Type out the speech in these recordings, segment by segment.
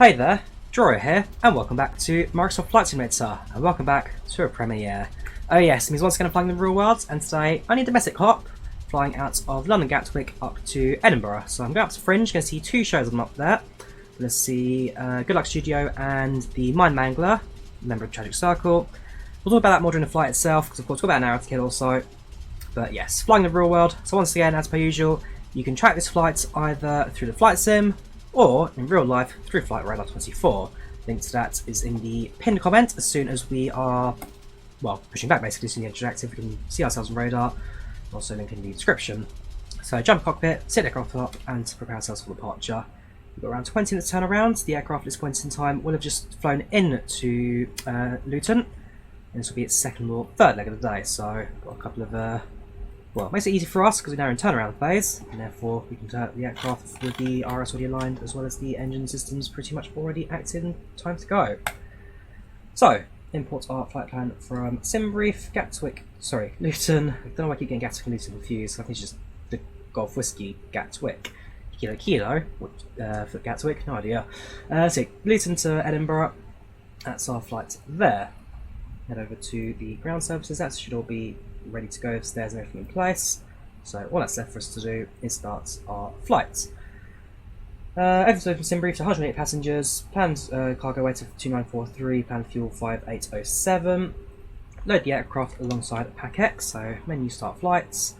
Hey there, Drawyah here, and welcome back to Microsoft Flight Simulator, and welcome back to a premiere. Oh yes, it means once again I'm flying in the real world, and today only a domestic hop, flying out of London Gatwick up to Edinburgh. So I'm going up to Fringe, going to see two shows I'm up there. Let's see Good Luck Studio and the Mangler, member of Tragic Circle. We'll talk about that more during the flight itself, because of course we've got about an hour to kill or so. But yes, flying in the real world. So once again, as per usual, you can track this flight either through the flight sim, or in real life through Flight Radar 24. Link to that is in the pinned comment as soon as we are, well, pushing back basically, as soon as the interactive, we can see ourselves on radar, also link in the description. So jump cockpit, set the aircraft up, and prepare ourselves for departure. We've got around 20 minutes turnaround. The aircraft at this point in time will have just flown in to Luton, and this will be its second or third leg of the day, so got a couple of well, it makes it easy for us because we're now in turnaround phase, and therefore we can turn the aircraft with the RS already aligned as well as the engine systems pretty much already active and time to go. So, import our flight plan from SimBrief, Luton. I don't know why I keep getting Gatwick and Luton confused, I think it's just the Golf Whiskey Gatwick. Kilo, for Gatwick, no idea. So, Luton to Edinburgh, that's our flight there. Head over to the ground services, that should all be ready to go, stairs and everything in place. So all that's left for us to do is start our flight. Everything's from SimBrief to 108 passengers, planned cargo weight of 2943, planned fuel 5807. Load the aircraft alongside PACX, so menu start flights.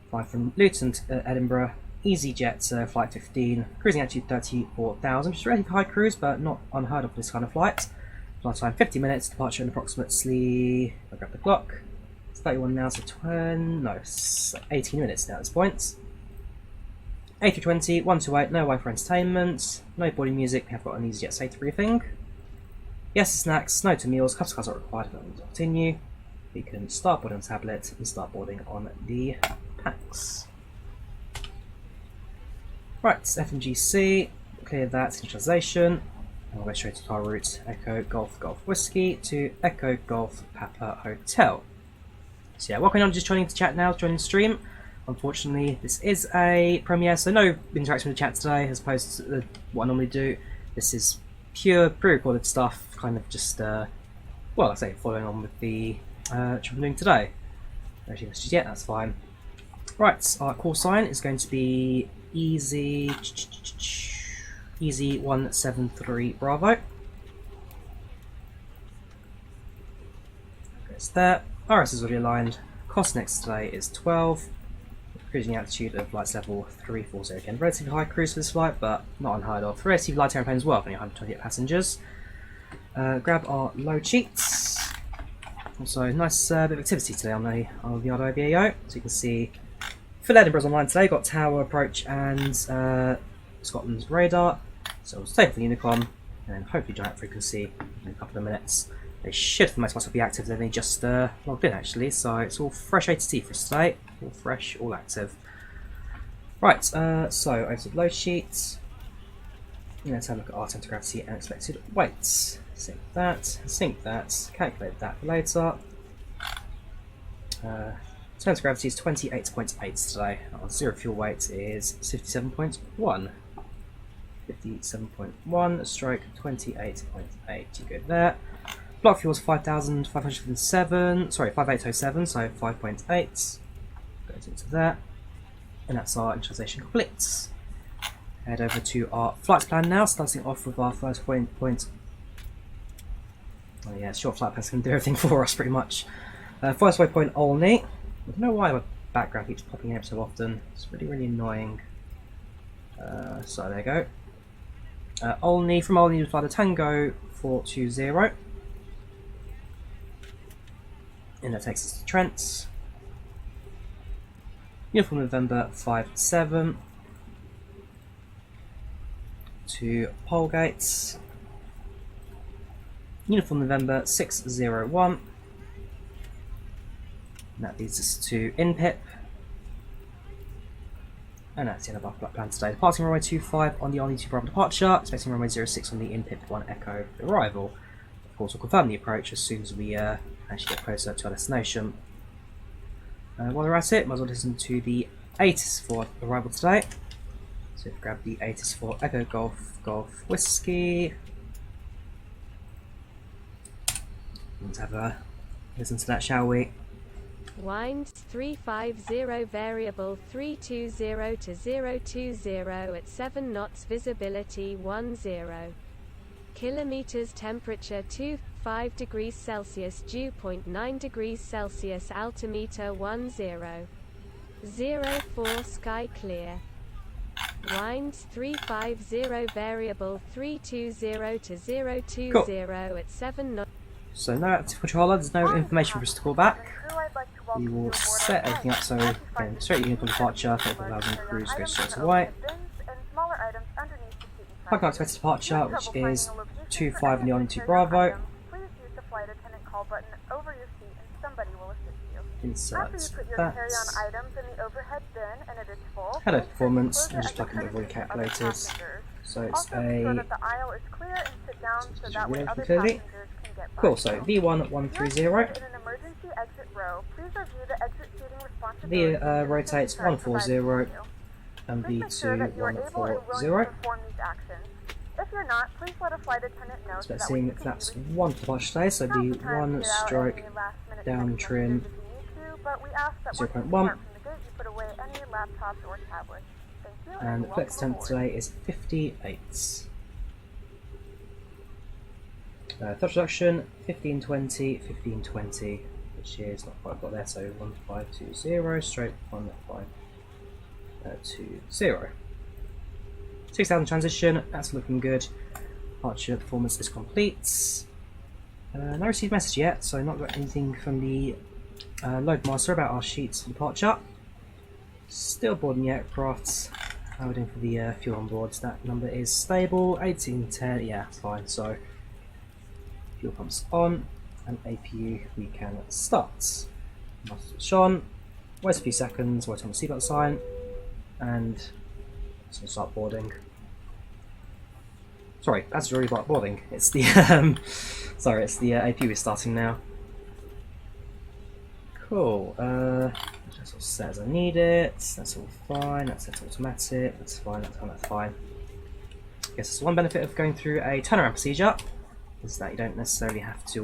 Fly from Luton to Edinburgh, easyJet flight 15, cruising altitude 34,000, which is a relatively high cruise but not unheard of for this kind of flight. Flight time 50 minutes, departure in approximately, I'll grab the clock. 31 now, so 18 minutes now at this point. A320, 128, no Wi-Fi entertainment, no boarding music, we have got an easyJet safety briefing. Yes to snacks, no to meals, cups of cards are required, but we'll continue. We can start boarding on tablet and start boarding on the PACX. Right, FMGC, clear that, initialization, and we'll go straight to our route, Echo Golf Golf Whiskey to Echo Golf Papa Hotel. So yeah, welcome on, just joining the chat now, joining the stream. Unfortunately, this is a premiere, so no interaction with the chat today, as opposed to what I normally do. This is pure pre-recorded stuff, kind of just, well, I say, following on with the trip I'm doing today. No messages yet, that's fine. Right, our call sign is going to be Easy 173 Bravo. Goes there. RS is already aligned. Cost next today is 12. Cruising altitude of flights level 340 again. Relatively high cruise for this flight, but not unheard of. Relatively light airplane as well, only 128 passengers. Grab our load sheets. Also, nice bit of activity today on the IVAO. So you can see, for Edinburgh's online today, got tower approach and Scotland's radar. So we'll stay for the Unicom, and then hopefully giant frequency in a couple of minutes. They should, for the most part, be active. They've only just logged in actually, so it's all fresh ATT for us today. All fresh, all active. Right, so over to the load sheet. Let's have a look at our center of gravity and expected weights. Sync that, calculate that for later. Center of gravity is 28.8 today. Our zero fuel weight is 57.1. 57.1 stroke 28.8. You go there. Block fuel is 5,507, sorry, 5807, so 5.8 goes into there, and that's our initialization complete. Head over to our flight plan now, starting off with our first point. Oh yeah, short flight plans can do everything for us pretty much. First waypoint Olney. I don't know why my background keeps popping up so often, it's really annoying. So there you go. Olney, from Olney we fly the Tango 420. And that takes us to Trent. Uniform November 57 to Polegate. Uniform November 601. And that leads us to InPip. And that's the end of our flight plan today. Departing runway 25 on the Olney 2 Bravo departure, expecting runway 06 on the InPip 1 Echo arrival. Of course, we'll confirm the approach as soon as we actually get closer to our destination. While we're at it, might as well listen to the 8 for arrival today. So grab the 84 Echo Golf Whiskey. Let's have a listen to that, shall we? Winds 350 variable 320 to 020 at 7 knots, visibility 10 kilometers, temperature 25 degrees Celsius, dew point 9 degrees Celsius, altimeter 1004, sky clear. Winds 350 variable 320 to 020 at 7 knots. So no active controller, there's no information for us to call back. We will set everything up so again, straight uniform departure, 34,000 cruise goes straight away. Flight activated departure, which is 25 Neon into Bravo. Insert that. Hello performance, and just plug in the avoid calculators. So it's a clearly. Cool, so V1130. V rotates 140 and V2 140. So let's see if that's 1 for departure today, so the 1 stroke down trim 0.1. And the flex temp today is 58. Thrust reduction 1520, 1520, which is not quite got there, so 1520 straight 1520. 6000 transition, that's looking good. Departure performance is complete. No received message yet, so not got anything from the load master about our sheets for departure. Still boarding the aircraft. How are we doing for the fuel on board? That number is stable, 1810, yeah, it's fine. So fuel pumps on, and APU we can start. Master switch on, wait a few seconds, wait on the seatbelt sign, and it's going to start boarding. Sorry, that's already about boarding. It's the sorry, it's the APU is starting now. Cool. That's all set as I need it. That's all fine. That's set automatic. That's fine. That's fine. I guess that's one benefit of going through a turnaround procedure is that you don't necessarily have to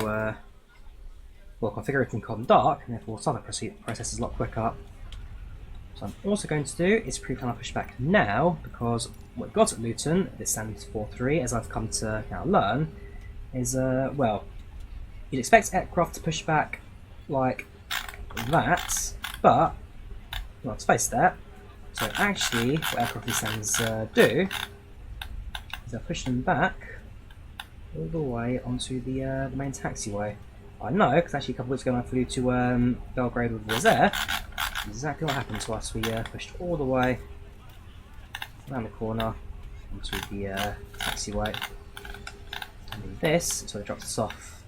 well, configure everything on dark, and therefore start the process is a lot quicker. So I'm also going to do is pre-plan our pushback now, because what we've got at Luton, this stands 4.3, as I've come to now learn, is well, you'd expect aircraft to push back like that, but well, let's face that. So actually, what aircraft these things do is they push them back all the way onto the main taxiway. I know, because actually a couple of weeks ago when I flew to Belgrade with Wizz Air, exactly what happened to us. We pushed all the way around the corner onto the taxiway. And then this sort of drops us off.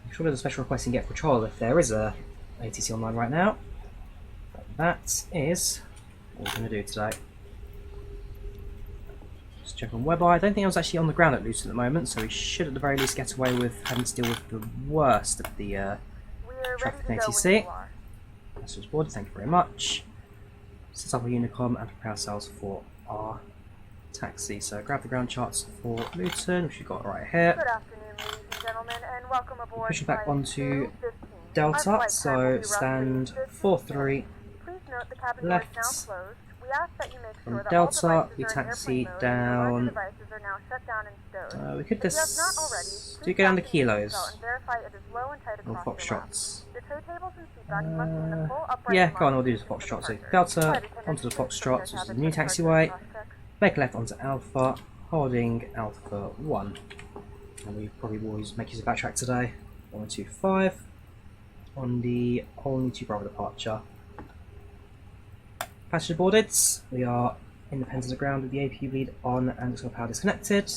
I'm sure there's a special request in Get Control if there is a ATC online right now. But that is what we're going to do today. Just check on WebEye. I don't think I was actually on the ground at Luton at the moment, so we should at the very least get away with having to deal with the worst of the traffic in ATC. That's just boarded, thank you very much. Set up a Unicom and prepare ourselves for our taxi. So grab the ground charts for Luton, which we've got right here. Good afternoon, ladies and gentlemen, and welcome aboard. Pushing back onto Delta, so stand 4-3 left. From Delta, we taxi down. We could just do go down to kilos or foxtrots. Yeah, go on, we'll do the foxtrot. So Delta onto the foxtrot, which is the new taxiway. Make a left onto Alpha, holding Alpha 1. And we probably will make use of backtrack today. 125 on the only 2 Bravo departure. Passenger boarded. We are independent of the ground with the APU lead on and external power disconnected.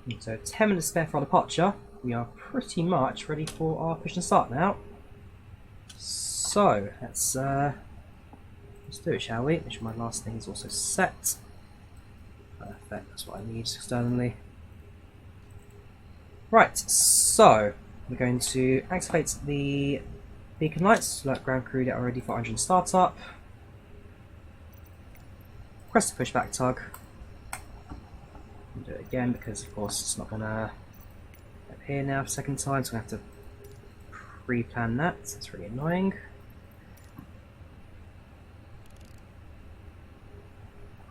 And so 10 minutes spare for our departure. We are pretty much ready for our push and start now. So let's do it, shall we? Which my last thing is also set. Perfect, that's what I need externally. Right, so we're going to activate the beacon lights, alert ground crew that are ready for engine startup. press the pushback tug. And do it again because, of course, it's not going to appear now for a second time, so I'm going to have to pre-plan that. That's really annoying.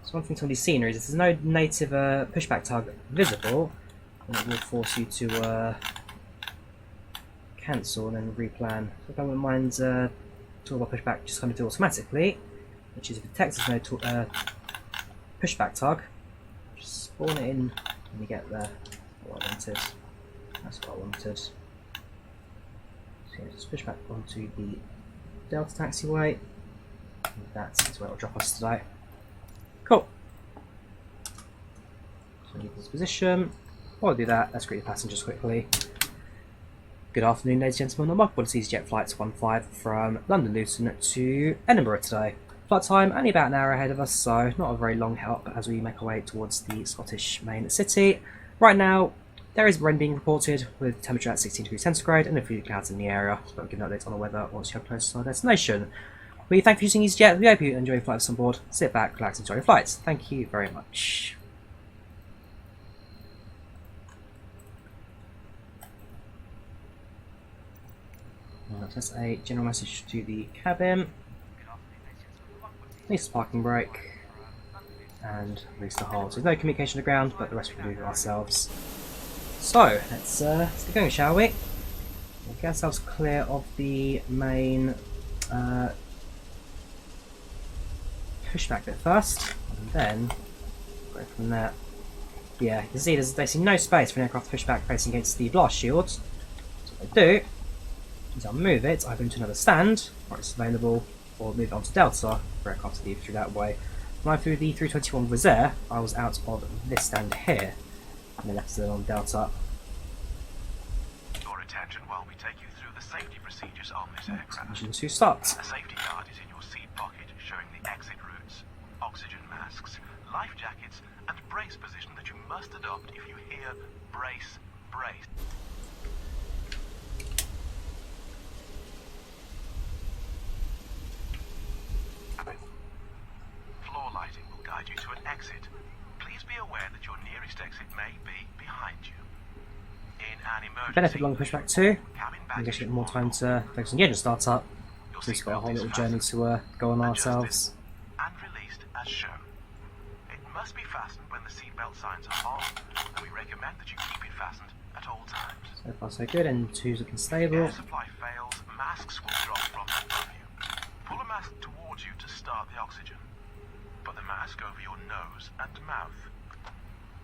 So one thing to be seen is if there's no native pushback tug visible, then it will force you to cancel and then replan. So if I wouldn't mind toolbar pushback just coming to automatically, which is if it detects there's no pushback tug, just spawn it in when you get there. What I wanted. That's what I wanted. So just push back onto the Delta taxiway. And that is where it'll drop us today. Cool. So leave this position. While I do that, let's greet the passengers quickly. Good afternoon, ladies and gentlemen. I'm up on easyJet flights 15 from London Luton to Edinburgh today. Flight time only about an hour ahead of us, so not a very long help as we make our way towards the Scottish main city. Right now, there is rain being reported with temperature at 16 degrees centigrade and a few clouds in the area, so we'll give an update on the weather once you're close to our destination. We thank you for using easyJet. We hope you enjoy your flights on board. Sit back, relax, and enjoy your flights. Thank you very much. That's a general message to the cabin. Release the parking brake and release the hold. So there's no communication to the ground, but the rest we can do ourselves. So let's get going, shall we? We'll get ourselves clear of the main pushback bit first, and then go from there. Yeah, you can see there's basically no space for an aircraft pushback facing against the blast shield. So what I do is I'll move it either into another stand where it's available, or move it onto Delta for aircraft to leave through that way. When I flew the A320 was there, I was out of this stand here, and then left it on Delta. Your attention while we take you through the safety procedures on this aircraft. Engine to start. A safety card is in your seat pocket showing the exit routes, oxygen masks, life jackets, and brace position that you must adopt if you hear brace, brace. Floor lighting will guide you to an exit. Please be aware that your nearest exit may be behind you. In an emergency, Benefit long pushback too. I guess you get more time to focus on the engine startup. So we've got a whole little journey to go on ourselves. And released as shown. It must be fastened when the seatbelt signs are on, and we recommend that you keep it fastened at all times. So far so good, and two's looking stable. If air supply fails, masks will drop from above you. Pull a mask towards you to start the oxygen. Put the mask over your nose and mouth.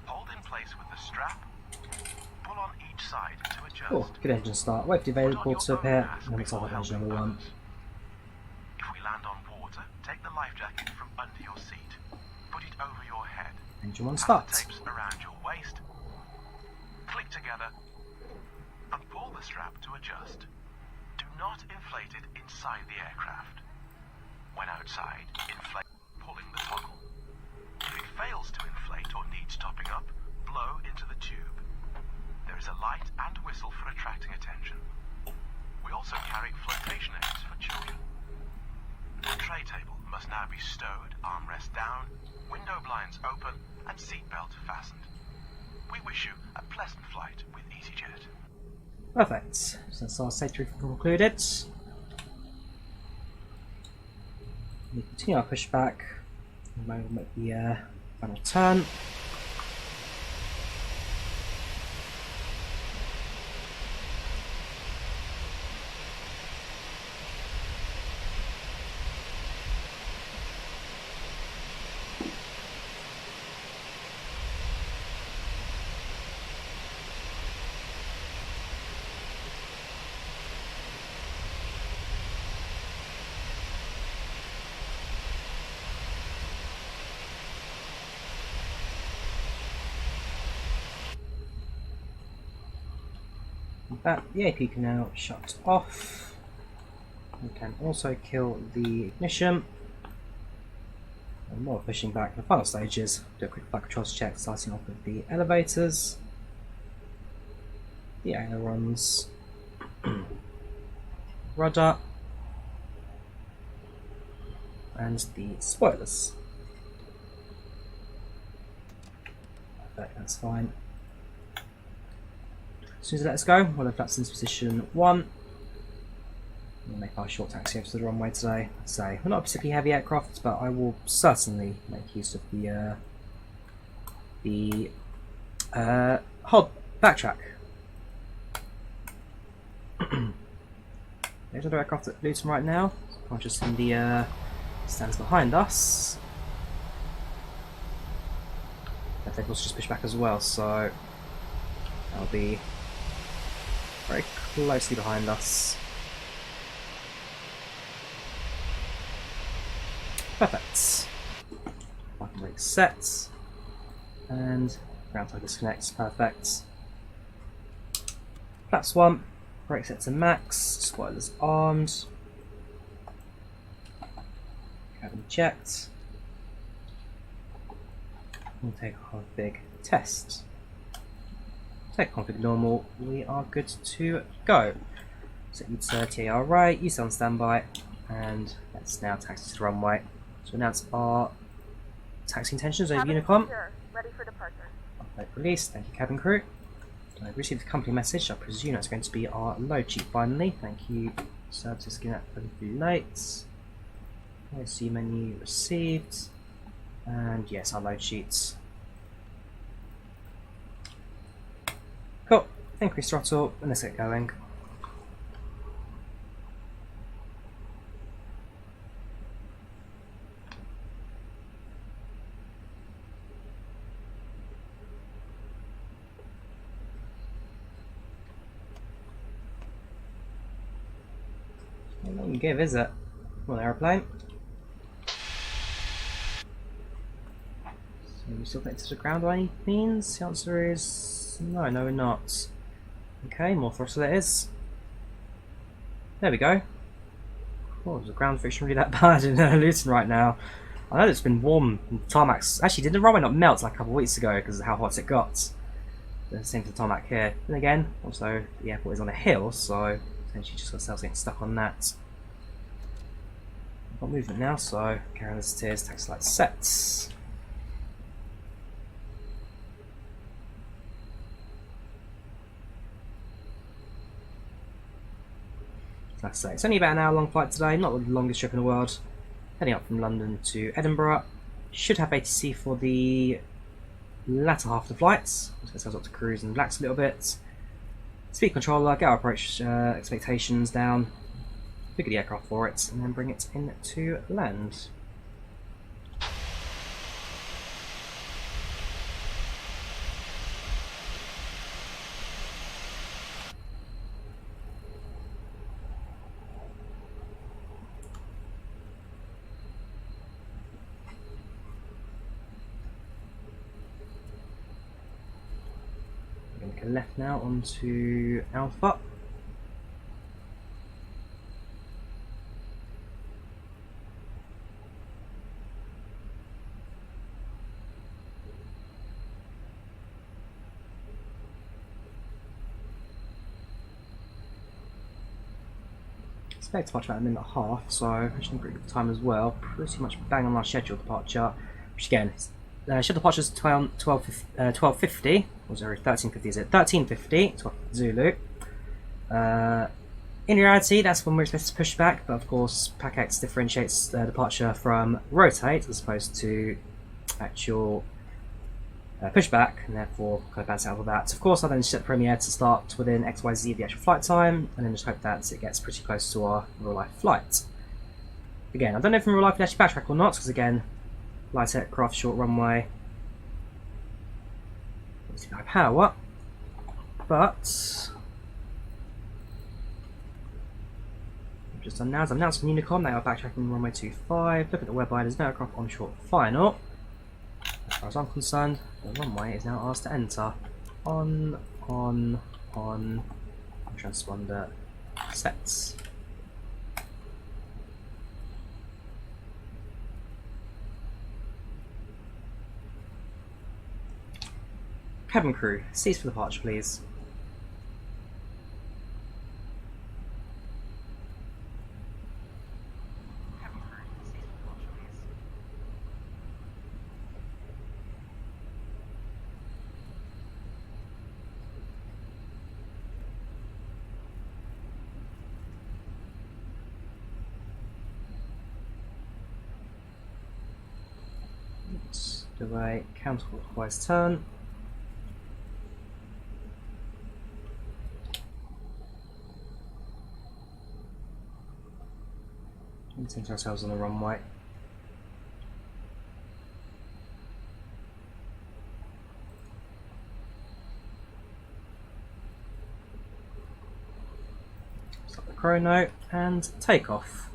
Hold in place with the strap. Pull on each side to adjust. Oh, good engine start. Wait for the available to appear, and then it's off engine number one. If we land on water, take the life jacket from under your seat. Put it over your head. Engine one And the start. tapes around your waist. Click together and pull the strap to adjust. Do not inflate it inside the aircraft. When outside, inflate pulling the toggle. If it fails to inflate or needs topping up, blow into the tube. There is a light and whistle for attracting attention. We also carry flotation aids for children. The tray table must now be stowed, armrest down, window blinds open, and seatbelt fastened. We wish you a pleasant flight with easyJet. Perfect. So that's our safety concluded. We continue our pushback. We'll make the final turn. That the AP can now shut off. We can also kill the ignition. And while pushing back the final stages, do a quick flight controls check, starting off with the elevators, the ailerons, rudder, and the spoilers. Perfect, that's fine. As soon as it lets go, we'll have flaps into position 1. We'll make our short taxi over to the runway today. So, we're not a particularly heavy aircraft, but I will certainly make use of the hold backtrack. There's another aircraft at Luton right now. Conscious in the stands behind us. I think we'll just push back as well, so that'll be very closely behind us. Perfect. Parking brake set. And ground tire disconnects. Perfect. Flaps 1. Brake set to max. Spoilers armed. Cabin checked. We'll take our big test. Take config normal. We are good to go. So it's TAR right. You stay on standby. And let's now taxi to the runway. To announce our taxi intentions over Unicom. Ready for departure. Upload release. Thank you, cabin crew. I've received a company message. I presume that's going to be our load sheet finally. Thank you, services skin up for the late. See menu received. And yes, our load sheets. Cool. Increase throttle and let's get going. Not give, is it? Well, aeroplane. So we still connected to the ground by any means? The answer is no, no we're not. Okay, more throttle it is. There we go. Oh, the ground friction really that bad in Luton right now. I know it's been warm. Tarmac's actually did the runway not melt like a couple of weeks ago because of how hot it got. The same for the tarmac here. And again, also the airport is on a hill, so essentially just got ourselves getting stuck on that. Got movement now, so carry on as it is. Taxi light sets. Like I say, it's only about an hour long flight today, not the longest trip in the world. Heading up from London to Edinburgh. Should have ATC for the latter half of the flights. Let's get ourselves up to cruise and relax a little bit. Speed controller, get our approach expectations down. Figure the aircraft for it, and then bring it in to land. Go left now onto Alpha. Expect to departure about a minute and a half, so actually pretty good time as well. Pretty much bang on our scheduled departure, which again, scheduled departure is 12:50. Or sorry, 13:50 is it? 13:50. 12 Zulu. In reality, that's when we're supposed to push back, but of course, PACX differentiates departure from rotate as opposed to actual pushback, and therefore kind of bounce out of that. Of course, I then set the Premiere to start within XYZ of the actual flight time, and then just hope that it gets pretty close to our real life flight. Again, I don't know if in real life we actually backtrack or not, because again, light aircraft, short runway, obviously high power, but I've just done now, as I've announced from Unicom, they are backtracking runway 25. Look at the whereby there's no aircraft on short final. As far as I'm concerned, the runway is now asked to enter. On, transponder sets. Cabin crew, cease for departure, please. Do a counterclockwise turn. And center ourselves on the runway. Stop the chrono and take off.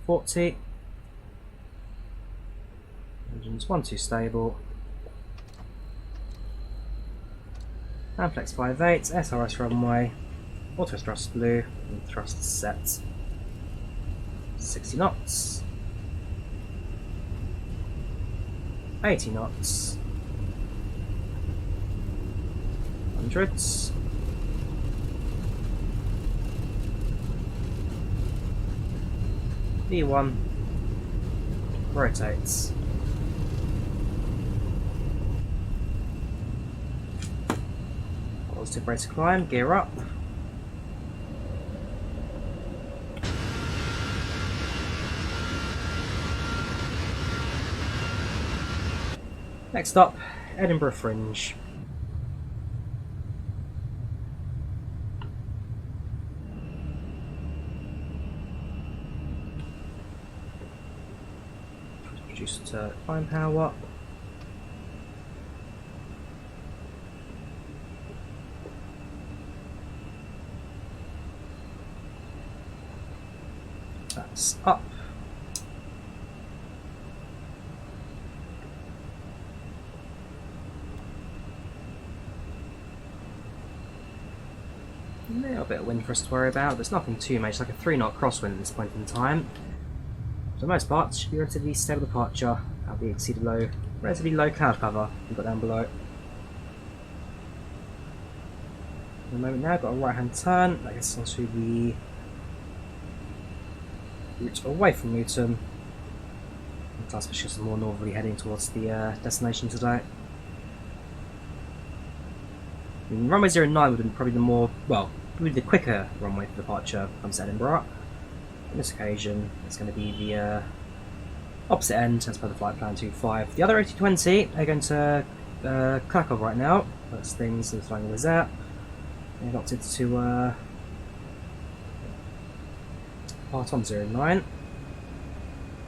40. Engines 1, 2 stable. And flex 58, SRS runway, auto thrust blue, and thrust set. 60 knots. 80 knots. Hundreds. V1 rotates. Positive rate to climb, gear up. Next up, Edinburgh Fringe. Reduce the climb power up. That's up. A little bit of wind for us to worry about. There's nothing too much. It's like a 3-knot crosswind at this point in time. For the most part, it should be relatively stable departure. That'll be exceeded low, relatively low cloud cover we've got down below. In a moment now, got a right hand turn. That gets onto the route away from Luton. That's because more northerly heading towards the destination today. I mean, runway 09 would have been probably the more, well, probably the quicker runway for departure from Edinburgh. On this occasion, it's going to be the opposite end as per the flight plan 25. The other A320 are going to Krakow right now. That's things are flying with that. They've opted to part on 09.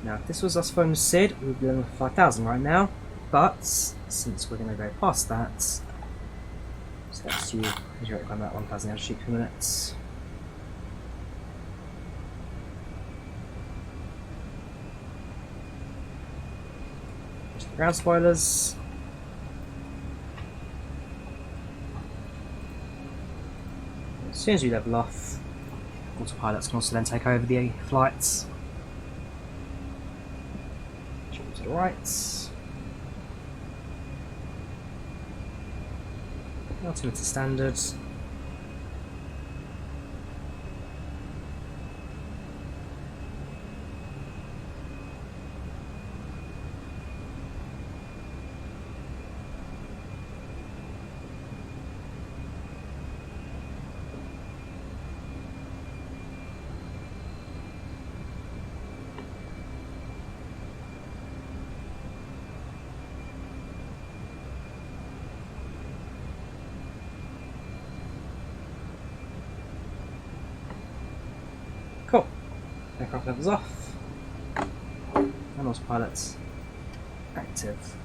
Now, if this was us from SID, we would be on 5,000 right now. But since we're going to go past that, so let's use climb that 1,000 altitude per minute. Just the ground spoilers. As soon as you level off, autopilots can also then take over the flights. Jump to the right. Altimeter standards. Cool. Aircraft levels off. And autopilots active.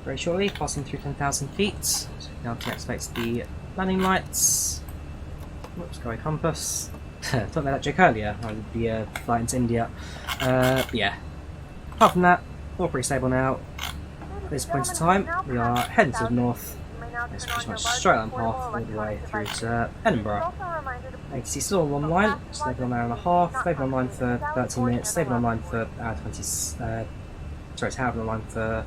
Very shortly, passing through 10,000 feet. So now to expect the landing lights. Whoops, go away compass. Talked about that joke earlier, I would be flying into India. But yeah. Apart from that, all pretty stable now. At this point in time, we are heading to the north. It's pretty much a straight line path all the way through to Edinburgh. You can see still on one line, stable on an hour and a half, stable online for 13 minutes, stable online for hour 20, sorry, to have them online for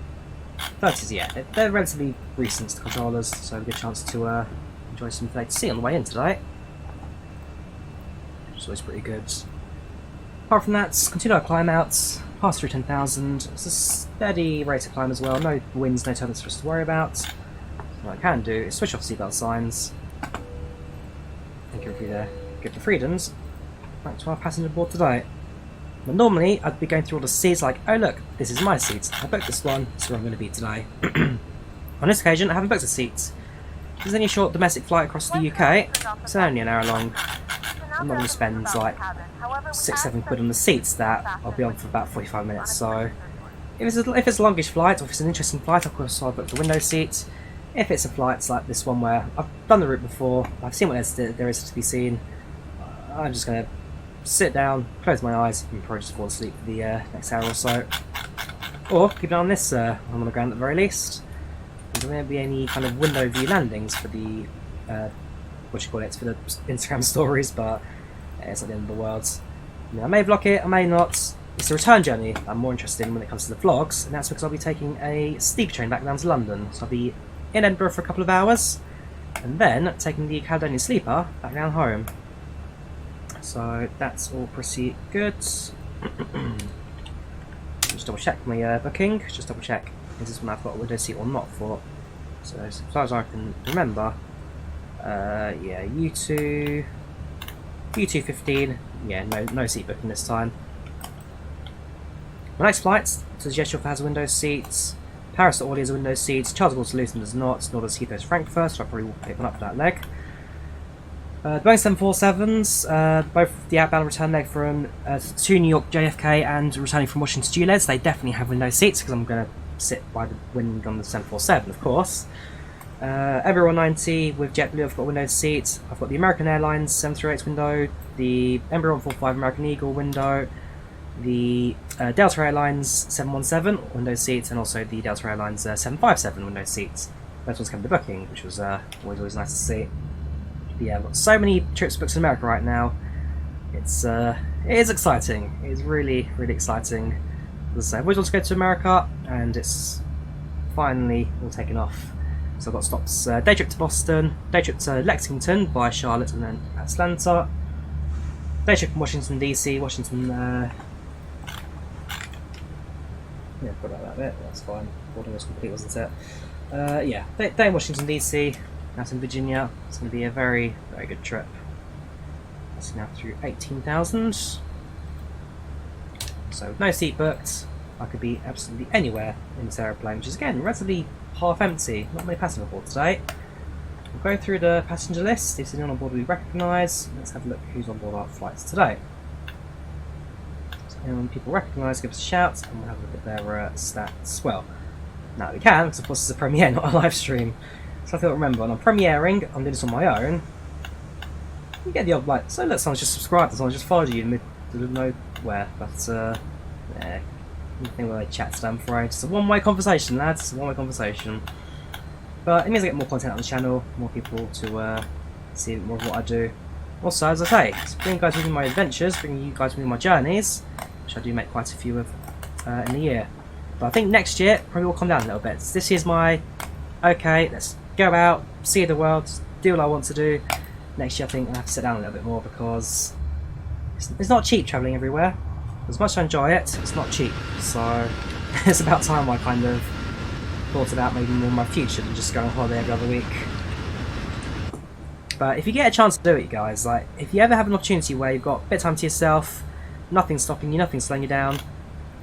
30s. Yeah, they're relatively recent, the controllers, so a good chance to enjoy some play to see on the way in today. Which is always pretty good. Apart from that, continue our climb outs, pass through 10,000. It's a steady rate of climb as well, no winds, no turbulence for us to worry about. What I can do is switch off seatbelt signs and give the freedoms back to our passenger board today. But normally I'd be going through all the seats like, oh look, this is my seat, I booked this one, so I'm going to be today. On this occasion I haven't booked a seat. This is only a short domestic flight across the UK, it's only an hour long. I'm not going to spend like 6-7 quid on the seats that I'll be on for about 45 minutes, so if it's a longish flight, or if it's an interesting flight, of course I'll book the window seat. If it's a flight like this one where I've done the route before, I've seen what there is to be seen, I'm just going to sit down, close my eyes, and probably just fall asleep for the next hour or so. Or keep it on this on the ground at the very least. There won't be any kind of window view landings for the for the Instagram stories, but it's not the end of the world. I mean, I may vlog it, I may not. It's the return journey I'm more interested in when it comes to the vlogs, and that's because I'll be taking a steep train back down to London. So I'll be in Edinburgh for a couple of hours, and then taking the Caledonian Sleeper back down home. So that's all pretty good. Just double check my booking, just double check is this one I've got a window seat or not for. So as far as I can remember, yeah, U215, yeah, no seat booking this time. My next flight to Mischief has window seats, Paris to Orly has window seats, Charles de Gaulle to Luton does not, nor does Heathrow to Frankfurt, so I probably will pick one up for that leg. The Boeing 747s, both the outbound return leg from to New York JFK and returning from Washington to ULEZ, they definitely have window seats because I'm going to sit by the window on the 747, of course. Every 190 with JetBlue, I've got window seats. I've got the American Airlines 738 window, the Embraer 145 American Eagle window, the Delta Airlines 717 window seats, and also the Delta Airlines 757 window seats. Those ones come to booking, which was always nice to see. But yeah, I've got so many trips booked to America right now. It is exciting. It is really, really exciting. As I say, I've always wanted to go to America, and it's finally all taken off. So I've got stops, day trip to Boston, day trip to Lexington by Charlotte and then Atlanta, day trip from Washington DC, Washington, yeah, forgot about that bit, that's fine, boarding was complete, wasn't it? Yeah, day in Washington DC, out in Virginia, it's going to be a very, very good trip. That's now through 18,000. So with no seat booked, I could be absolutely anywhere in this aeroplane, which is again relatively half empty, not many passengers on board today. We'll go through the passenger list, see if anyone on board we recognise. Let's have a look who's on board our flights today. So anyone people recognise, give us a shout, and we'll have a look at their stats. Well, now we can, because of course it's a premiere, not a live stream. So I feel remember, when I'm premiering, I'm doing this on my own. You get the odd like, so look, someone's just subscribed, someone's just followed you in the middle of nowhere, but yeah. Nothing where they chat to them for ages. It's a one-way conversation, lads. It's a one-way conversation. But it means I get more content on the channel, more people to see more of what I do. Also, as I say, it's bringing you guys with me my adventures, bringing you guys with me my journeys, which I do make quite a few of in a year. But I think next year probably will calm down a little bit. This year's my okay, let's go out, see the world, do what I want to do. Next year I think I'll have to sit down a little bit more because it's not cheap travelling everywhere. As much as I enjoy it, it's not cheap, so it's about time I kind of thought about maybe more in my future than just going on holiday every other week. But if you get a chance to do it, you guys, like, if you ever have an opportunity where you've got a bit of time to yourself, nothing's stopping you, nothing's slowing you down,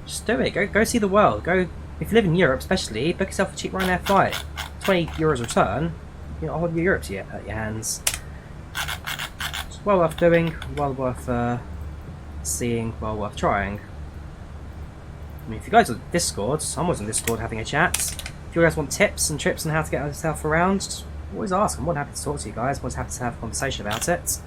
just do it. Go see the world. Go, if you live in Europe especially, book yourself a cheap Ryanair flight. €20 return, you know, a whole Europe at your hands. It's well worth doing, well worth seeing, well worth trying. I mean, if you guys are Discord, someone's on Discord having a chat. If you guys want tips and trips on how to get yourself around, always ask. I'm more than happy to talk to you guys. I'm more than happy to have a conversation about it.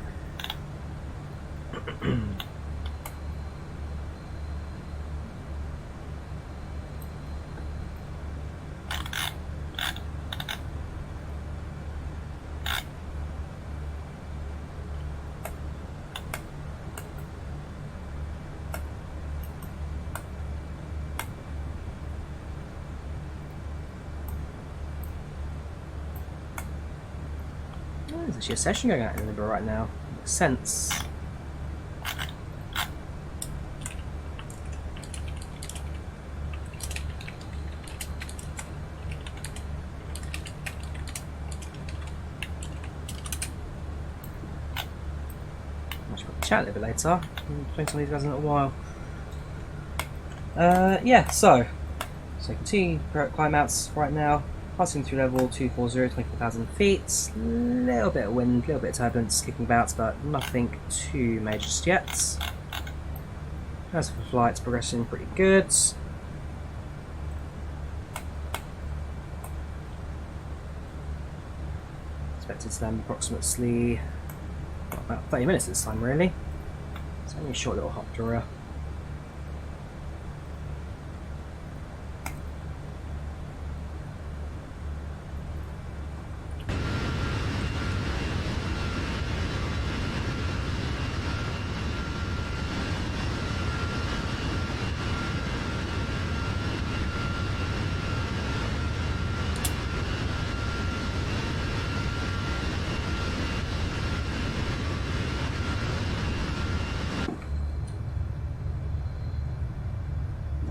actually a session going out in Edinburgh right now. Makes sense. Chat a little bit later. Playing some of these guys in a little while. Yeah, so continue climb outs right now. Passing through level 240, 24,000 feet. Little bit of wind, little bit of turbulence kicking about, but nothing too major just yet. As for flights, progressing pretty good. Expected to land approximately about 30 minutes this time, really. It's only a short little hop Drawyah.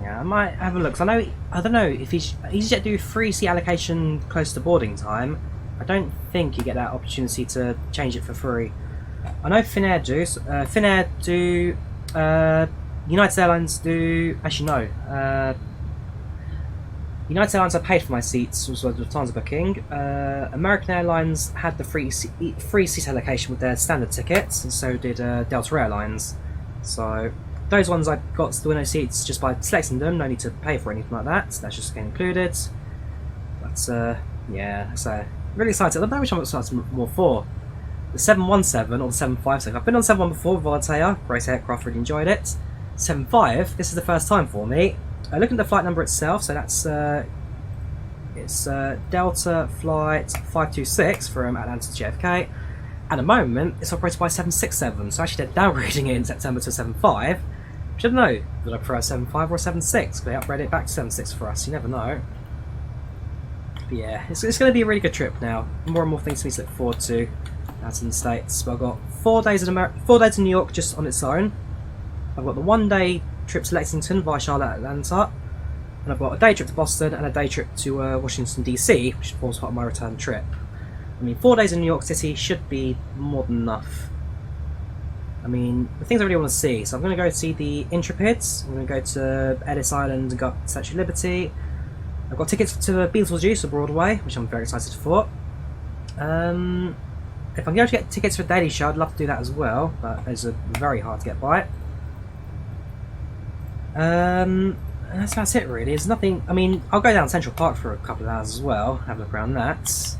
I might have a look. I don't know if easyJet do free seat allocation close to boarding time. I don't think you get that opportunity to change it for free. I know Finnair do. Finnair do. United Airlines do. Actually, no. United Airlines I paid for my seats was the times of booking. American Airlines had the free seat allocation with their standard tickets, and so did Delta Airlines. So those ones I got the window seats just by selecting them. No need to pay for anything like that. That's just included. But yeah, so really excited. I don't know which one I'm excited more for. The 717 or the 757. I've been on 71 before with Volanta. Great aircraft, really enjoyed it. 75. This is the first time for me. Looking at the flight number itself, so that's it's Delta Flight 526 from Atlanta to JFK. At the moment, it's operated by 767, so actually they're downgrading it in September to 75. Which I don't know, would I prefer a 75 or a 76? Could they upgrade it back to 76 for us? You never know. But yeah, it's going to be a really good trip now. More and more things for me to look forward to out in the States. But I've got 4 days in 4 days in New York just on its own. I've got the 1-day trip to Lexington via Charlotte, Atlanta, and I've got a day trip to Boston and a day trip to Washington DC, which forms part of my return trip. I mean, 4 days in New York City should be more than enough. I mean, the things I really want to see. So I'm going to go see the Intrepids. I'm going to go to Ellis Island and go up to Statue of Liberty. I've got tickets to Beetlejuice or Broadway, which I'm very excited for. If I'm going to get tickets for Daily Show, I'd love to do that as well, but those are very hard to get by. That's about it really. There's nothing. I mean, I'll go down Central Park for a couple of hours as well, have a look around that.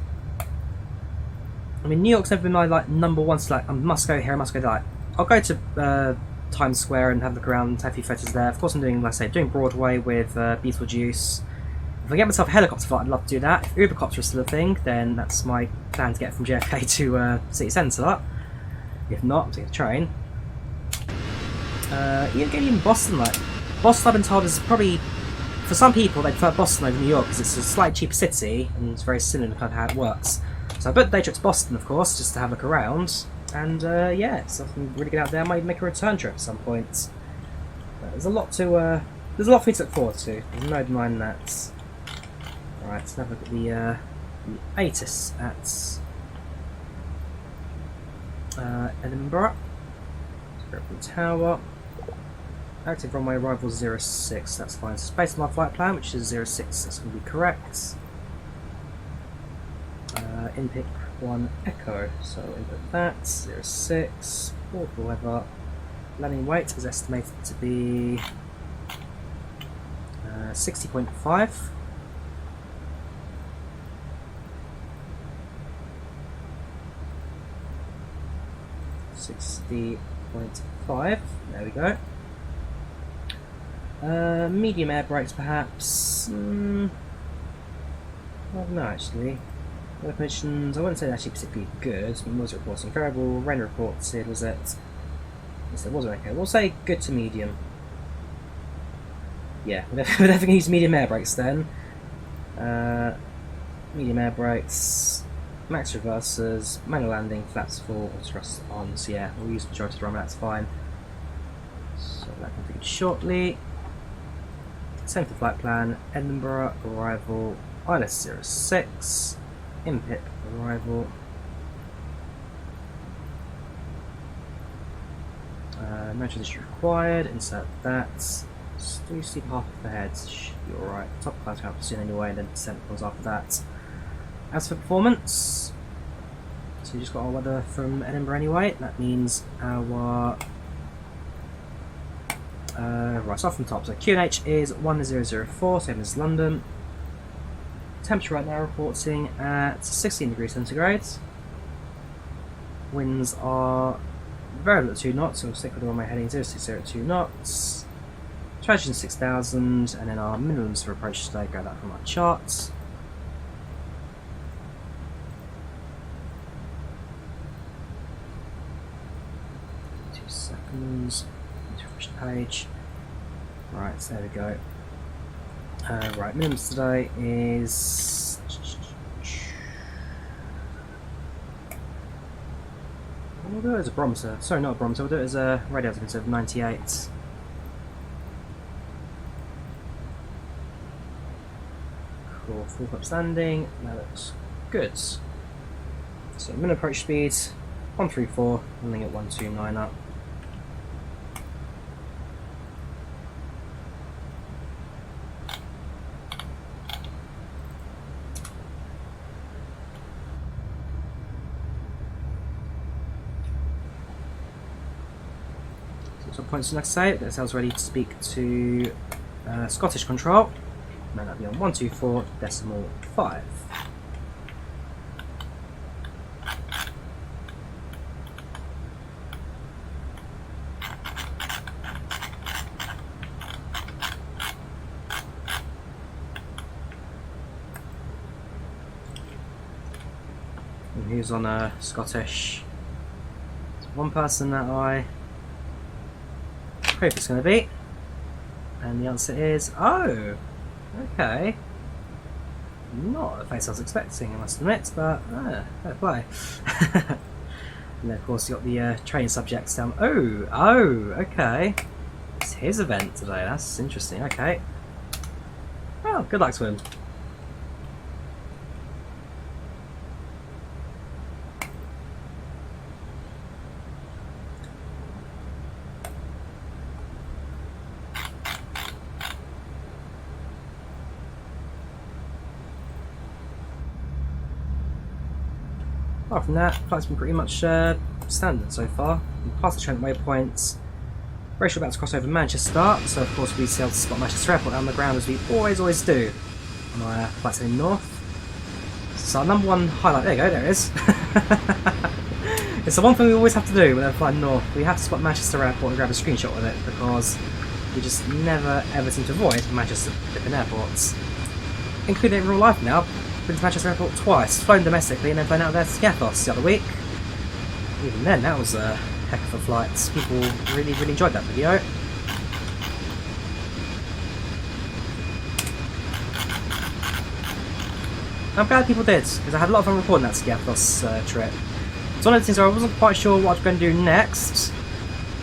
I mean, New York's never been my #1 like I must go here, I must go there. I'll go to Times Square and have a look around, take a few photos there. Of course, I'm doing, like I say, doing Broadway with Beetlejuice. If I get myself a helicopter flight, I'd love to do that. If Ubercopter is still a thing, then that's my plan to get from JFK to City Centre. If not, I'm taking a train. Even Boston, Boston, I've been told, is probably, for some people, they prefer Boston over New York because it's a slightly cheaper city and it's very similar to kind of how it works. So I booked the day trip to Boston, of course, just to have a look around. And yeah, so I can really get out there. I might make a return trip at some point. But there's a lot for me to look forward to. There's no denying that. Alright, let's have a look at the ATIS at Edinburgh. Let's go from the tower. Active runway arrival 06, that's fine. So based on my flight plan, which is 06, that's going to be correct. Inpick 1 Echo, so input that, 06, port weather. Landing weight is estimated to be 60.5. .5, there we go. Medium air brakes perhaps. I don't know actually. Weather conditions, I wouldn't say they're actually particularly good. Noise reports incredible, rain reports here, was it? Yes, there was an okay. We'll say good to medium. Yeah, we're definitely going to use medium air brakes then. Medium air brakes. max reversers, manual landing, flaps full, or thrust on. So yeah, we'll use the majority of the runway, that's fine. So that configured shortly. Same for flight plan, Edinburgh arrival, ILS 06, IMPIP arrival. No transition required, insert that. Still steep half of the head, should be alright. Top class can't soon anyway, then descent comes after that. As for performance, so we just got our weather from Edinburgh anyway, that means our right, start from the top. So QNH is 1004, same as London. Temperature right now reporting at 16 degrees centigrade. Winds are variable at 2 knots, so we'll stick with the runway heading 060 at 2 knots. Traction 6000, and then our minimums for approach today, grab that from our charts. Seconds to refresh the page. Right, so there we go. Right, minimums today is we'll do it as a barometer. Sorry, not a barometer. We'll do it as a radiator instead of 98. Cool, full up standing. That looks good. So minimum approach speed 134, landing at 129 up. So points next to say, that sounds ready to speak to Scottish control. No, that'll be on 124.5. And who's on Scottish? There's one person that I hope it's going to be, and the answer is oh, okay, not the face I was expecting, I must admit, but fair play. And then of course you got the training subjects down. Oh, okay, it's his event today. That's interesting. Okay, well, good luck to him. Apart from that, flight's been pretty much standard so far. We passed the Trent waypoints. Very sure about to cross over Manchester, so of course we sailed to spot Manchester Airport on the ground as we always do on our flights heading north. So our number one highlight, there you go, there it is. It's the one thing we always have to do when we're flying north. We have to spot Manchester Airport and grab a screenshot with it because we just never ever seem to avoid Manchester different airports. Including in real life now. Been to Manchester Airport twice, flown domestically and then flown out there to GeForce the other week. Even then, that was a heck of a flight. People really enjoyed that video. I'm glad people did, because I had a lot of fun recording that GeForce trip. It's one of the things where I wasn't quite sure what I was going to do next,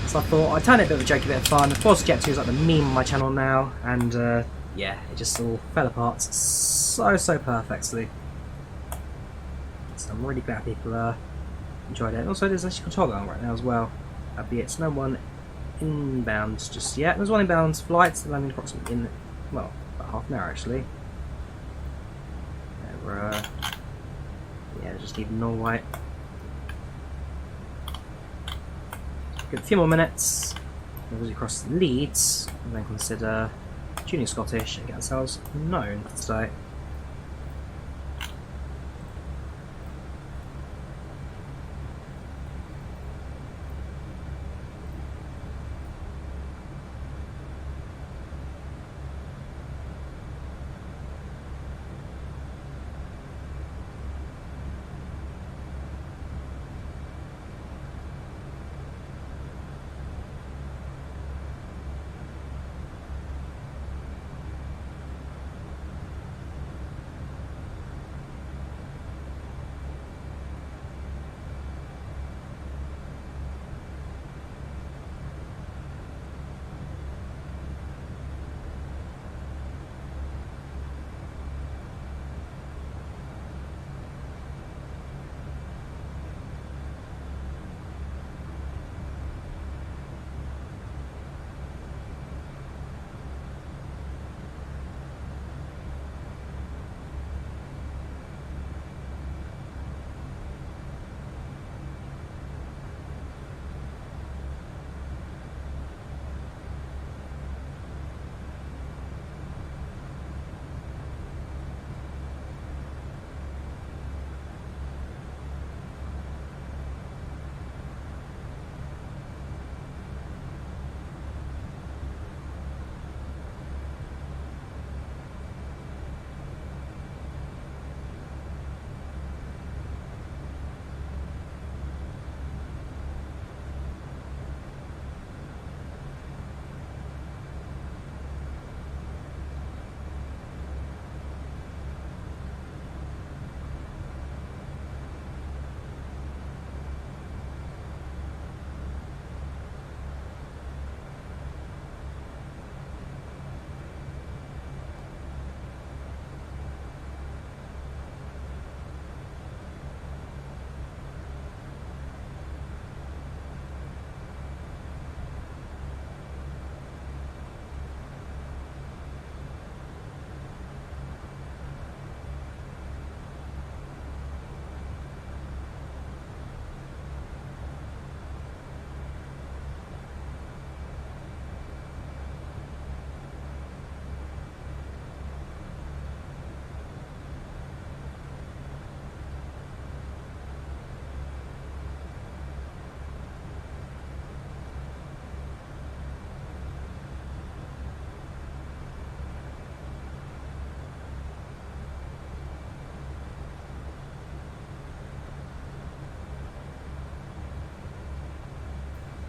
so I thought I'd turn it a bit of a joke, a bit of fun. Of course, Jet 2 is like the meme on my channel now, and yeah, it just all fell apart so perfectly. So I'm really glad people enjoyed it. And also, there's actually control going right now as well, albeit no one inbound just yet. There's one inbound flight landing approximately in, well, about half an hour actually. We're yeah, just leaving Norway. Give it a few more minutes. As we cross Leeds, and then consider tuning Scottish and get ourselves known for today.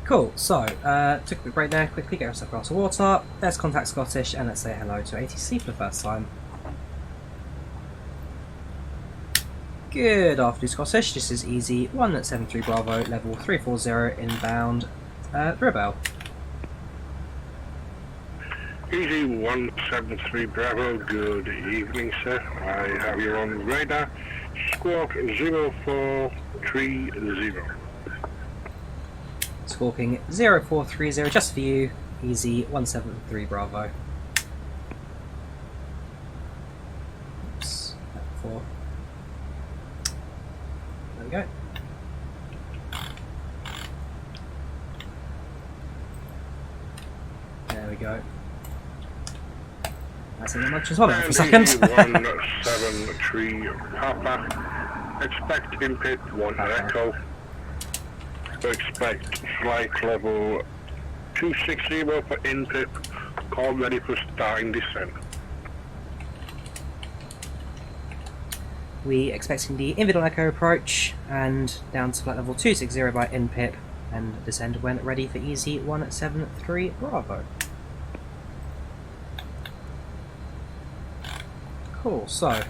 Cool, so, took a quick break there, quickly get yourself a glass of water, let's contact Scottish and let's say hello to ATC for the first time. Good afternoon Scottish, this is Easy 173 Bravo, level 340 inbound, Rebel. Easy 173 Bravo, good evening sir. I have you on radar, squawk 0430. Squawking 0430 just for you, Easy 173 Bravo. Oops, that before. There we go. There we go. That's not much as well for a second. 173 Papa, expect input 1 Echo. Expect flight level 260 for input, call ready for starting descent. We expecting the invid on Echo approach and down to flight level 260 by InPip and descend when ready for Easy 173 Bravo. Cool, so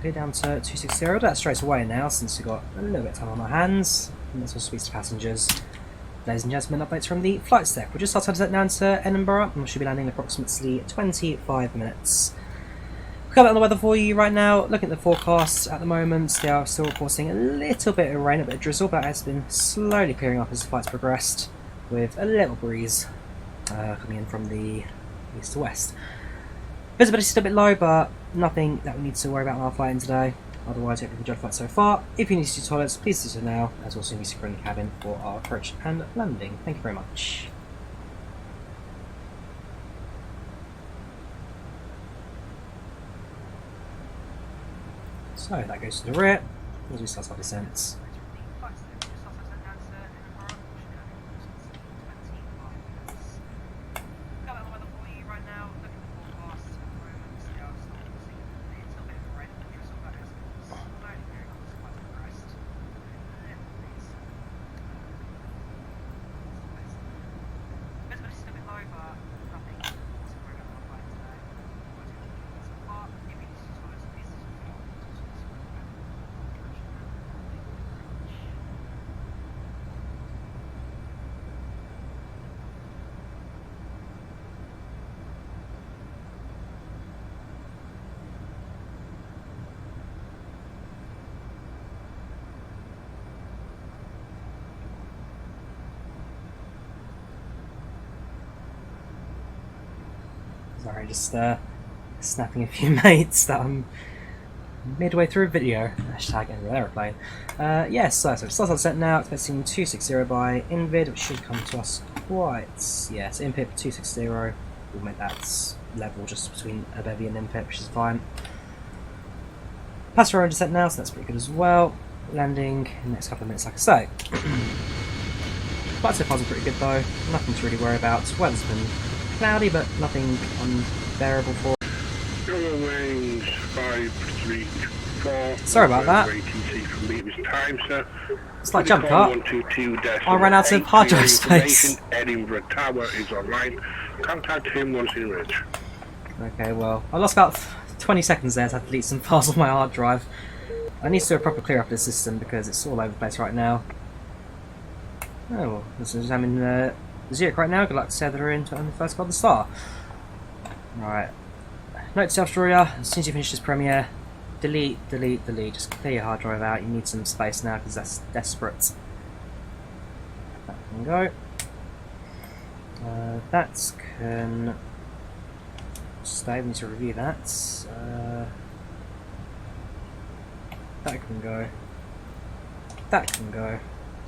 go down to 260, we'll do that straight away now since we've got a little bit of time on our hands. And let's also speak to passengers. Ladies and gentlemen, updates from the flight deck. We're just outside of down to Edinburgh and we should be landing in approximately 25 minutes. We've got that on the weather for you right now. Looking at the forecast at the moment, they are still reporting a little bit of rain, a bit of drizzle, but it has been slowly clearing up as the flight's progressed with a little breeze coming in from the east to west. Visibility is still a bit low, but nothing that we need to worry about on our flight in today. Otherwise, I hope you've enjoyed the flight so far. If you need to use toilets, please do so now, as we'll soon be securing the cabin for our approach and landing. Thank you very much. So that goes to the rear as we start our descent. Sorry, just snapping a few mates that I'm midway through a video. Hashtag Edinburgh aeroplane. Yes, so it starts on set now, expecting 260 by Invid, which should come to us quite. Yeah, so InPip 260. We'll make that level just between a bevy and InPip, which is fine. Passenger on descent now, so that's pretty good as well. Landing in the next couple of minutes, like I say. Flight so far is pretty good though, nothing to really worry about. Weather's been cloudy, but nothing unbearable for it. Range 534. Sorry about that. Slight jump cut. I ran out of hard drive space. Edinburgh Tower is online. Contact him once in reach. Okay, well, I lost about 20 seconds there, so I had to delete some files on my hard drive. I need to do a proper clear up of the system because it's all over the place right now. Oh, well, let's examine Zurich right now. Good luck to say that we're in on the first Golden Star. Right. Note to Drawyah, as soon as you finish this premiere, delete. Just clear your hard drive out. You need some space now because that's desperate. That can go. That can stay. We need to review that. That can go. That can go.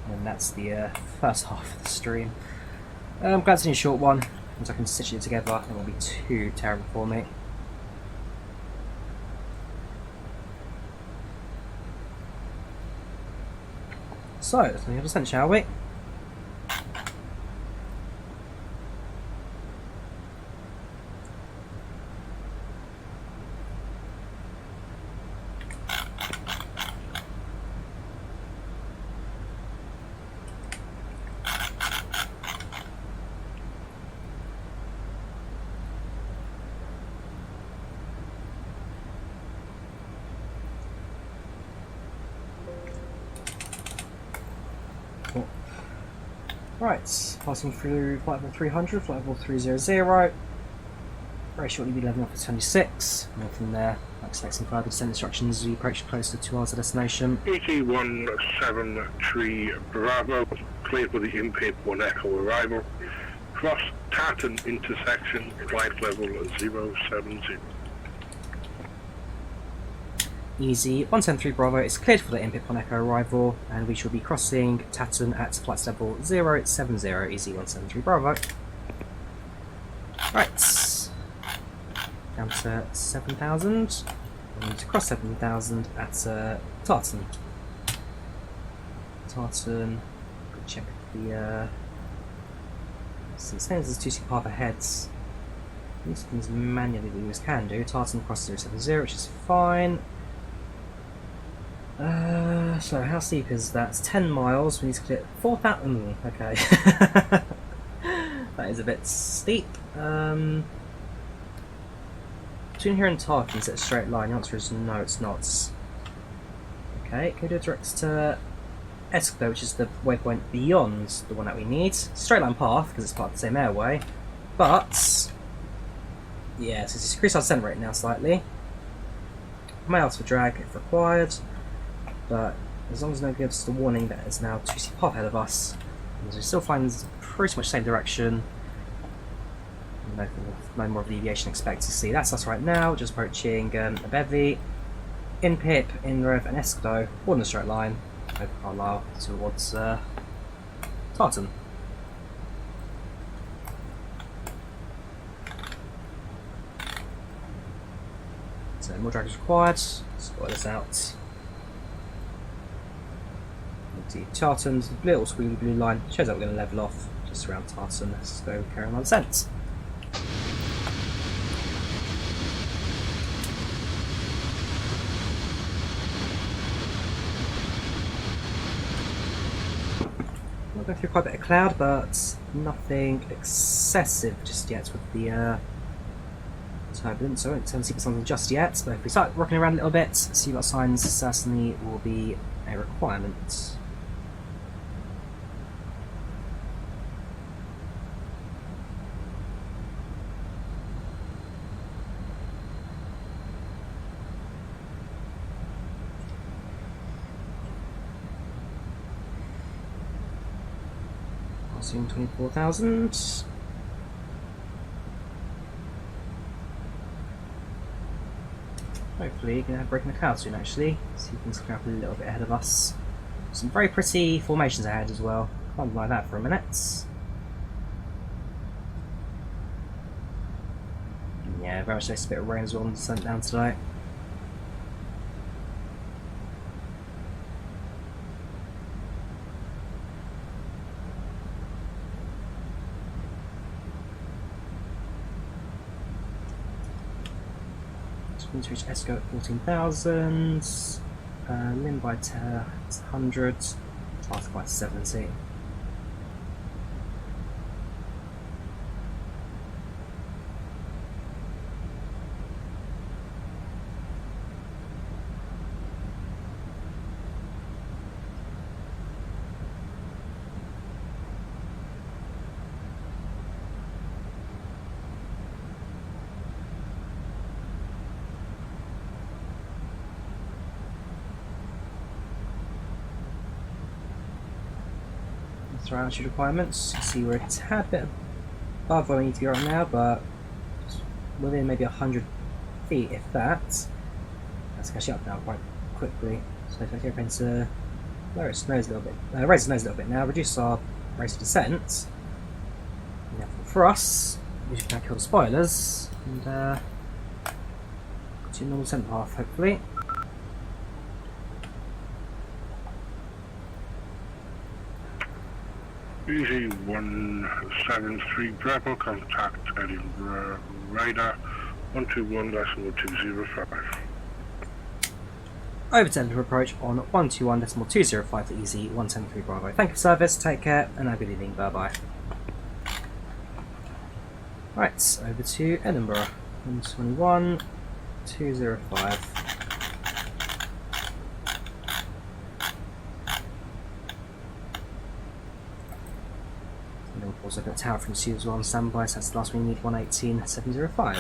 And that's the first half of the stream. I'm glad it's only a short one, because I can stitch it together. It won't be too terrible for me. So, let's have a descent, shall we? Right, passing through flight level 300, flight level 300. Very shortly be leveling off at 26. Nothing there. I expect some further descent instructions as we approach closer to our destination. ET173 Bravo, clear for the in-pip 1 Echo arrival. Cross Tartan intersection, flight level 070. Easy 173 Bravo is cleared for the in-pip 1 Echo arrival, and we shall be crossing Tatton at flight level 070. Easy 173 Bravo. Right. Down to 7,000. We need to cross 7,000 at Tartan. Tartan. Check the. Since there's 2 seat path ahead, these things manually we always can do. Tartan cross 070, which is fine. So how steep is that? It's 10 miles. We need to clear 4,000. Okay. That is a bit steep. Between here and Tartan, is it a straight line? The answer is no, it's not. Okay, can we do it direct to Esco, which is the waypoint beyond the one that we need? Straight line path, because it's part of the same airway. But, yeah, so it's increased our descent rate now slightly. May ask for drag if required, but as long as no gives us the warning that it's now 2 seat path ahead of us, because we're still flying pretty much the same direction. No more of the deviation expect to see. That's us right now, just approaching a bevy, in pip, in rev, and escado, all in a straight line, over Carlisle towards Tartan. So more drag is required. Sort this out. The Tartan's little squiggly blue line shows that we're going to level off just around Tartan. Let's go carry on our descent. We're going through quite a bit of cloud, but nothing excessive just yet with the turbulence. So I don't see something just yet, but if we start rocking around a little bit, see what signs certainly will be a requirement. Passing 24,000. Hopefully, going to have breaking the cloud soon actually. See things coming up a little bit ahead of us. Some very pretty formations ahead as well. Can't deny that for a minute. Yeah, very much a bit of rain as well on the descent down today. Need to reach Esco at 14,000, Lim by 100, Task by 70. Around altitude requirements. You see we're a tad bit above where we need to be right now, but within maybe 100 feet, if that. That's catching up now quite quickly. So if I go into lower its nose a little bit, raise its nose a little bit now, reduce our rate of descent. And for us, we should now kill the spoilers and go to a normal descent path, hopefully. Easy 173 Bravo, contact Edinburgh radar 121.205. Over to Edinburgh approach on 121.205 for Easy 173 Bravo. Thank you for service, take care, and have a good evening, bye bye. Right, over to Edinburgh 121.205. Also got tower from Sue's on standby, so that's the last one you need, 118.705.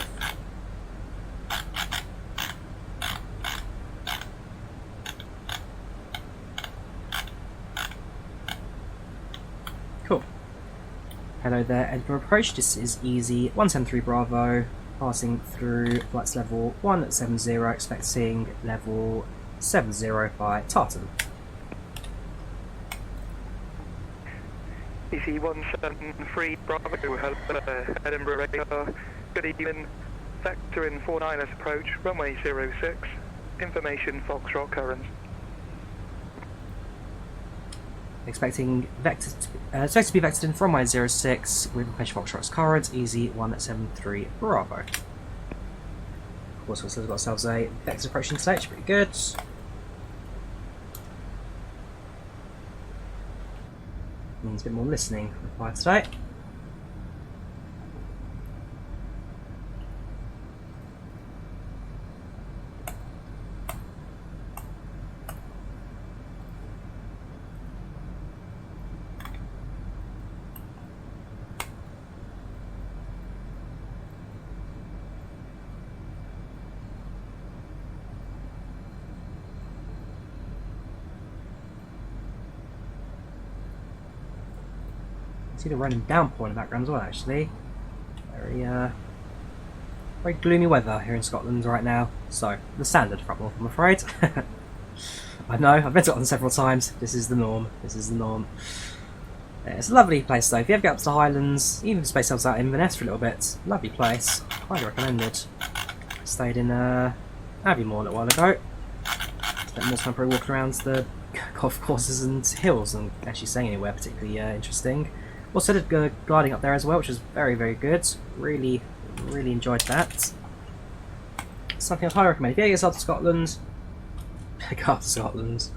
Cool. Hello there, Edinburgh approach. This is Easy 173 Bravo, passing through flights level 170, expecting level 70 by Tartan. Easy 173 Bravo, hello, Edinburgh radar. Good evening. Vector in 49ers approach, runway 06. Information Foxtrot current. Expecting vector expected to be vectored in from runway 06 with information Foxtrot's current, Easy 173 Bravo. Of course, we've got ourselves a vector approaching stage, pretty good. Means a bit more listening required today. See the random downpour in the background as well, actually. Very gloomy weather here in Scotland right now. So, the standard for up north, I'm afraid. I know, I've been to Scotland several times. This is the norm. This is the norm. Yeah, it's a lovely place though. If you ever get up to the Highlands, even just space yourselves out in Inverness for a little bit, lovely place. Highly recommended. Stayed in Abbeymoor a little while ago. Spent more time probably walking around the golf courses and hills and actually staying anywhere particularly interesting. Also did gliding up there as well, which was very, very good. Really, really enjoyed that. Something I'd highly recommend. If you ever get up to Scotland, go up to Scotland.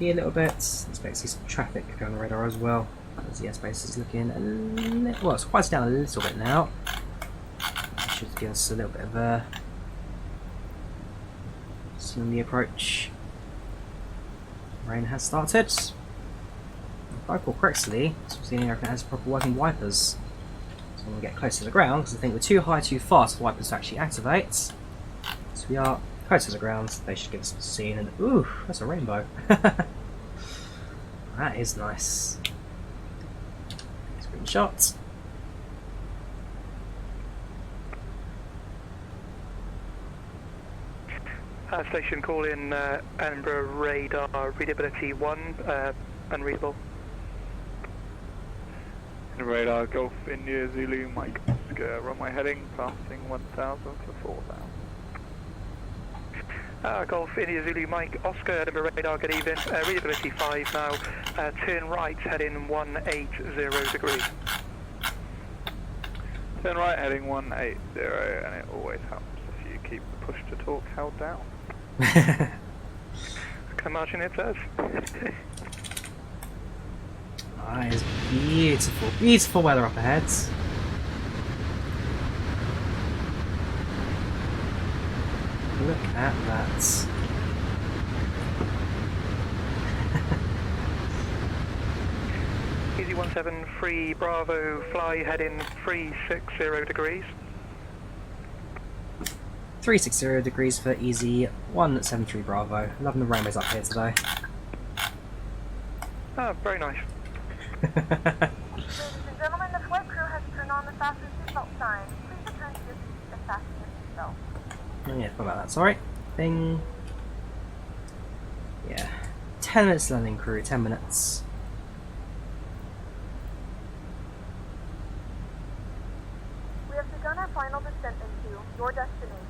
A little bit. Expect to see some traffic going on the radar as well. As the airspace is looking a little, well, it's quieted down a little bit now. That should give us a little bit of a see on the approach. Rain has started. If I recall correctly, so we're seeing the aircraft has proper working wipers. So when we get close to the ground, because I think we're too high, too fast for wipers to actually activate. So we are close to the ground, they should give us some scene, and ooh, that's a rainbow. That is nice. Screenshot. Station call in Edinburgh radar, readability 1, unreadable. Radar Golf India Zulu Mike Oscar, runway heading, passing 1000 for 4000. Golf India Zulu Mike Oscar, Edinburgh radar, good evening. Readability 5 now, turn right, heading 180 degrees. Turn right, heading 180, and it always helps if you keep the push to talk held down. I can imagine it does. That is beautiful, beautiful weather up ahead. Look at that. Easy 173 Bravo, fly heading 360 degrees. 360 degrees for Easy 173 Bravo. Loving the rainbows up here today. Oh, very nice. Ladies and gentlemen, the flight crew has turned on the fasten seatbelt sign. Please return to your seats and fasten your seatbelt. Oh yeah, forgot about that, sorry. Bing. Yeah. 10 minutes landing crew, 10 minutes. We have begun our final descent into your destination.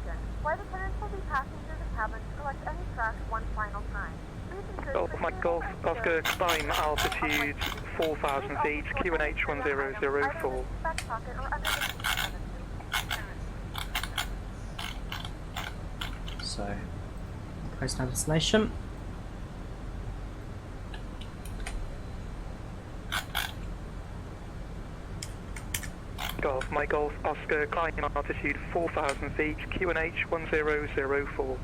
Flight attendants will be passing through the cabin to collect any trash one final time. Please ensure Golf Mike Golf, Oscar, climb altitude 4,000 feet, QNH 1004. back pocket or under the seat cabin. So, close to destination. Golf, Mike Golf, Oscar, climb altitude 4,000 feet, QNH 1004.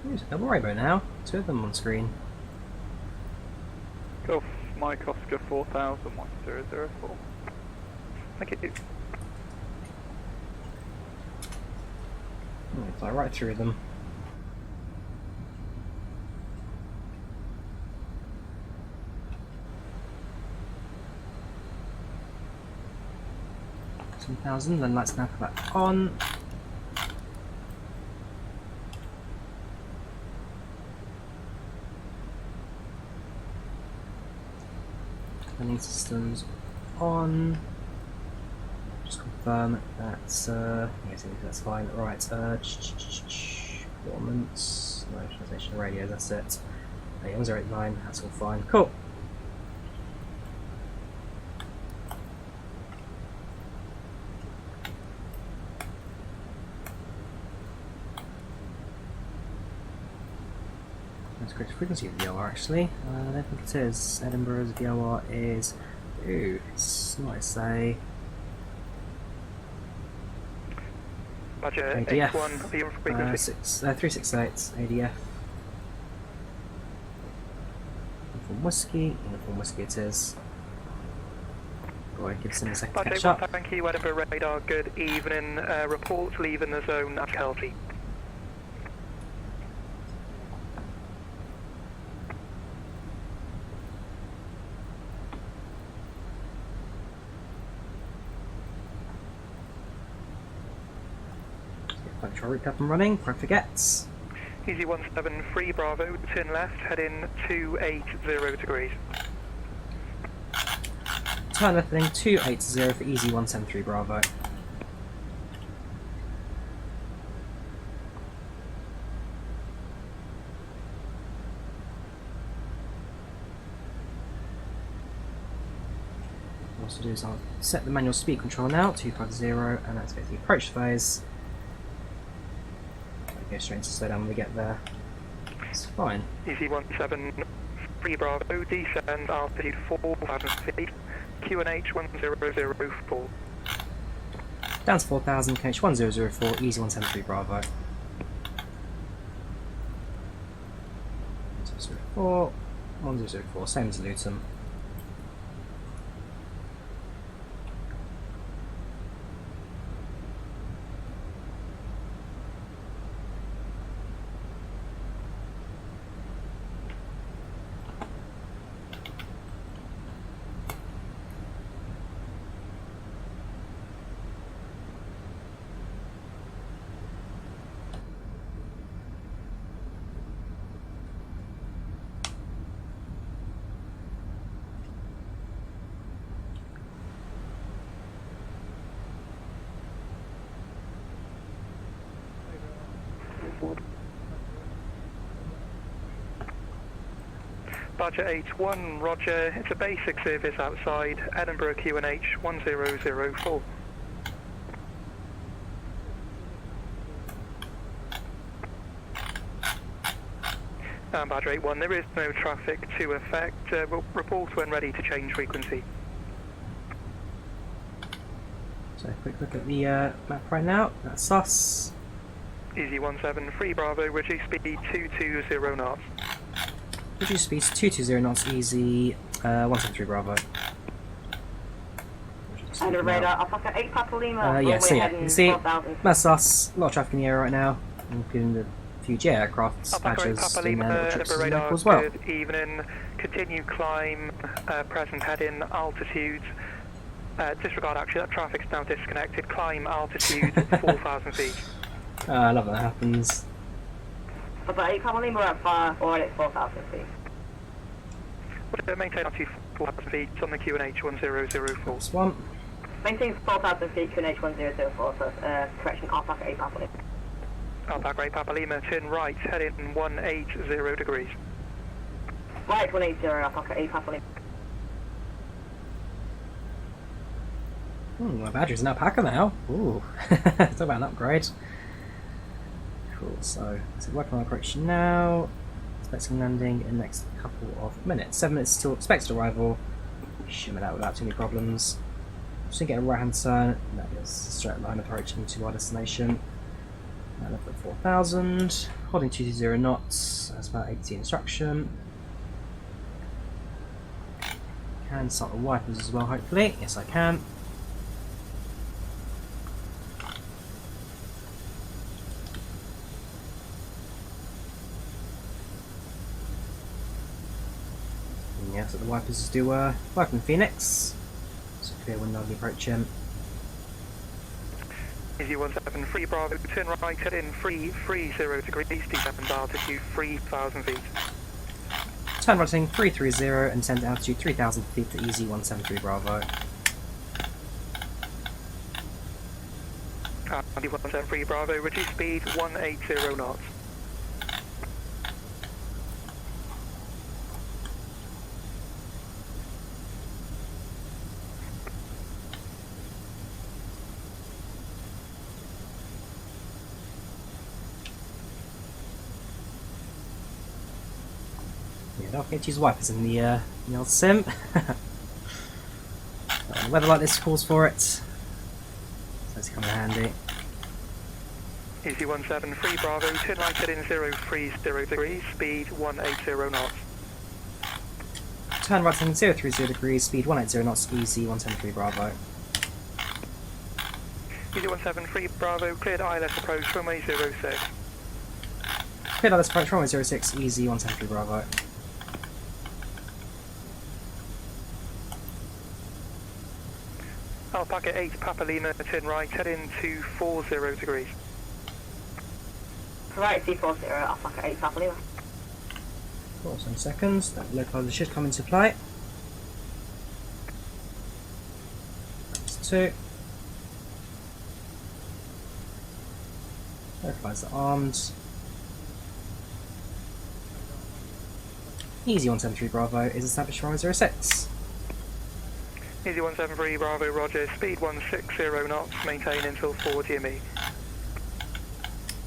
Ooh, double rainbow now. 2 of them on screen. Golf Mike Oscar 4000 1004. Thank you. Fly right through them. $10,000, then let's now put that on. Landing systems on. Just confirm that's yes, that's fine. Right, performance, no translation radio, that's it. 1089, that's all fine. Cool. That's great frequency of VOR actually. I don't think it is. Edinburgh's VOR is. Ooh, it's not say. Roger, ADF. H1, be on frequency. 368 ADF. Uniform whiskey it is. Boy, give us a second to catch up. Thank you, Edinburgh radar, good evening. Report leaving the zone at Kelty. Control recap and running, before I forget. Easy 17, free Bravo, turn left, heading 280 degrees. Turn left heading 280 for easy 173 Bravo. What I'll do is I'll set the manual speed control now, 250, and let's go to the approach phase. Go straight to slow down when we get there. It's fine. Easy 17, free Bravo, descend altitude 4,000 feet, QNH 1004. Down to 4,000, QNH 1004, easy 173 Bravo. 1004, 1004, same as Luton. Badger 81, roger, it's a basic service outside, Edinburgh QNH 1004. Badger 81, there is no traffic to affect, we'll report when ready to change frequency. So a quick look at the map right now, that's sus. Easy 17, free Bravo, reduce speed 220 knots. Reduce speed to 220 knots, easy 173 Bravo. Under radar, I'll fuck at 8 Papa Lima. Yeah, so yeah, you can see, that's us, a lot of traffic in the air right now, including the few jet aircraft, badges in there, little trips in as well. Good evening, continue climb, present heading, altitude, disregard actually, that traffic's now disconnected, climb altitude 4,000 feet. I love when that happens. About 8 Papa Lima at far, or it's 4,000 feet. Maintain altitude 4,000 feet on the QNH 1004. That's one. Maintain 4,000 feet, QNH 1004, so correction, I'll fuck at 8 Papa Lima. Alpha 8 Papa Lima, turn right, heading 180 degrees. Right, 180, I'll fuck at 8 Papa Lima. My Badger's now Packer now. Ooh, talk about an upgrade. Cool, so let's work on our approach now. Expecting landing in the next couple of minutes. 7 minutes till expected arrival. Should make that without too many problems. Just gonna get a right hand turn, and that is a straight line approaching to our destination. Now level at 4,000, holding 220 knots, that's about 80 instruction. Can start the wipers as well, hopefully. Yes, I can. And yeah, so the wipers do work in Fenix. So clear window on the approach him. Easy 173 Bravo, turn right, head in 330 degrees, descend altitude 3,000 feet. Turn right 330 and descend altitude 3,000 feet to easy 173 Bravo. Easy 173 Bravo, reduce speed 180 knots. Yeah, don't forget to use wipers in the old sim. The weather like this calls for it, so it's coming handy. Easy 173 Bravo, turn right head in 030 degrees, speed 180 knots. Turn right in 030 degrees, speed 180 knots, easy 173 Bravo. Easy 173 Bravo, cleared ILS approach, runway 06. Cleared out this approach, runway 06, easy 173 Bravo. Alpaca 8 Papa Lima, turn right, head in 240 degrees. Right, C40, Alpaca 8 Papa Lima. 47 seconds, that localizer should come into play. That's 2. Localizer armed. Easy 173 Bravo is established runway 06. Easy 173 Bravo, roger, speed 160 knots, maintain until 40 ME.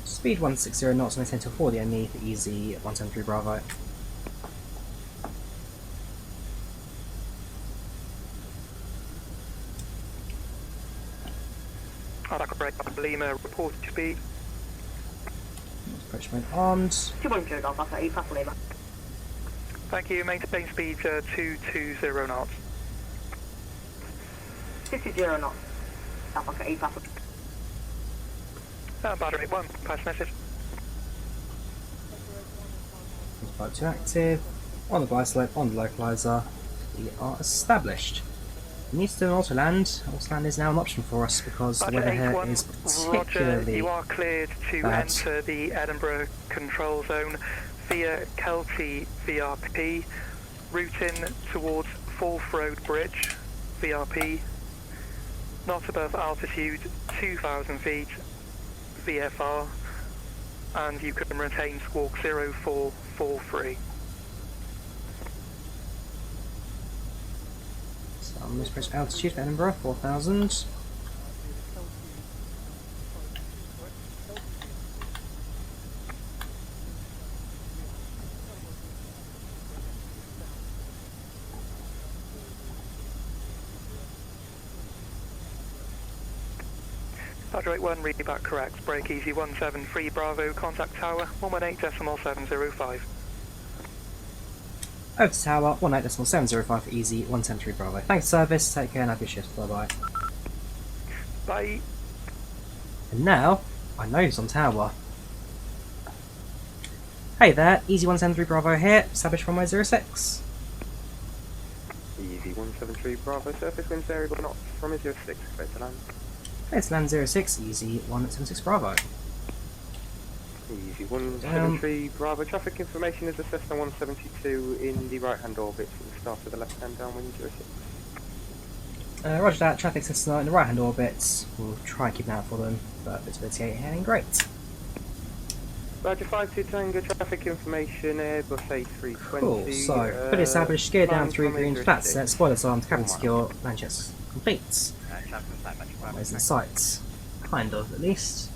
Speed 160 knots, maintain until 40 ME for easy 173 Bravo. Alpaca Lima, report speed. Approach mode armed. 200 Alpaca 8 Papa Lima. Thank you, maintain speed 220 knots. 220 knots. Alpaca 8 Papa. Battery 1, pass message. Flight 2 active. On the glide slope, on the localizer. We are established. We need to do an auto land. Auto land is now an option for us because the weather here is particularly Roger, you are cleared to bad. enter the Edinburgh control zone via Kelty VRP, routing towards Forth Road Bridge, VRP, not above altitude 2,000 feet, VFR, and you can retain squawk 0443. So I'm going to press altitude for Edinburgh, 4,000. Roger 81, read back correct. Break easy 173 Bravo, contact tower 118.705. Over to tower, 18.705 for easy 173 Bravo. Thanks service, take care and have your shift, bye bye. Bye. And now, I know who's on tower. Hey there, easy 173 Bravo here, established runway 06. Easy 173 Bravo, surface winds variable knots from 06, clear to land. Clear to land 06, easy 176 Bravo. Easy 173 Bravo, traffic information is a Cessna 172 in the right hand orbit from the start of the left hand downwind 06. Roger that, traffic Cessna in the right hand orbit. We'll try and keep an eye out for them, but visibility ain't great. Roger 52 Tango, traffic information, Airbus A320. Cool, so, fully established, gear down 3 green, flat set, spoilers armed, cabin secure, land checks complete. Where's the sights? Kind of, at least.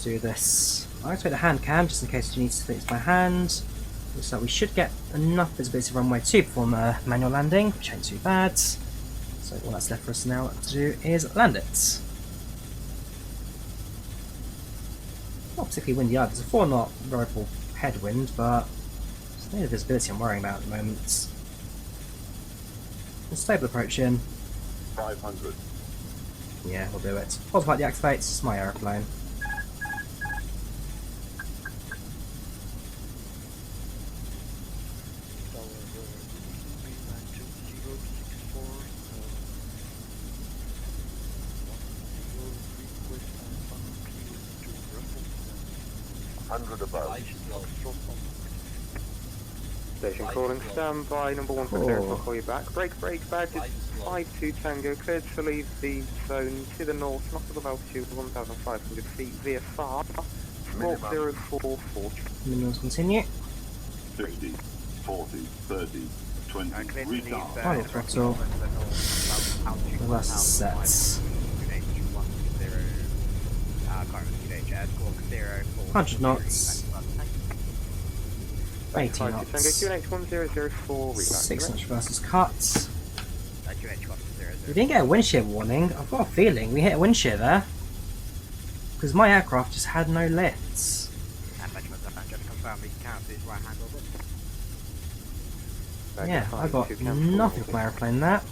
let's do this. I'll activate the hand cam just in case you need to fix my hand. Looks like we should get enough visibility runway 2 before manual landing, which ain't too bad. So all that's left for us now to do is land it. Not particularly windy either. There's a 4 knot variable headwind, but there's no visibility I'm worrying about at the moment. Stable approach in. 500. Yeah, we'll do it. Autopilot deactivates, it's my aeroplane. Station calling, stand by, number 1 for clearance, I'll call you back. Brake, badge is 52 Tango, cleared to leave the zone to the north, knock of altitude 1,500 feet via FAR, 40440. Minimums continue. 50, 40, 30, 20, retard. Final throttle. Reverse sets. 100 knots. 80 knots. 1004, 6 knots reverses cut. We didn't get a wind shear warning. I've got a feeling we hit a wind shear there. Because my aircraft just had no lifts. Yeah, I got nothing from my aeroplane there.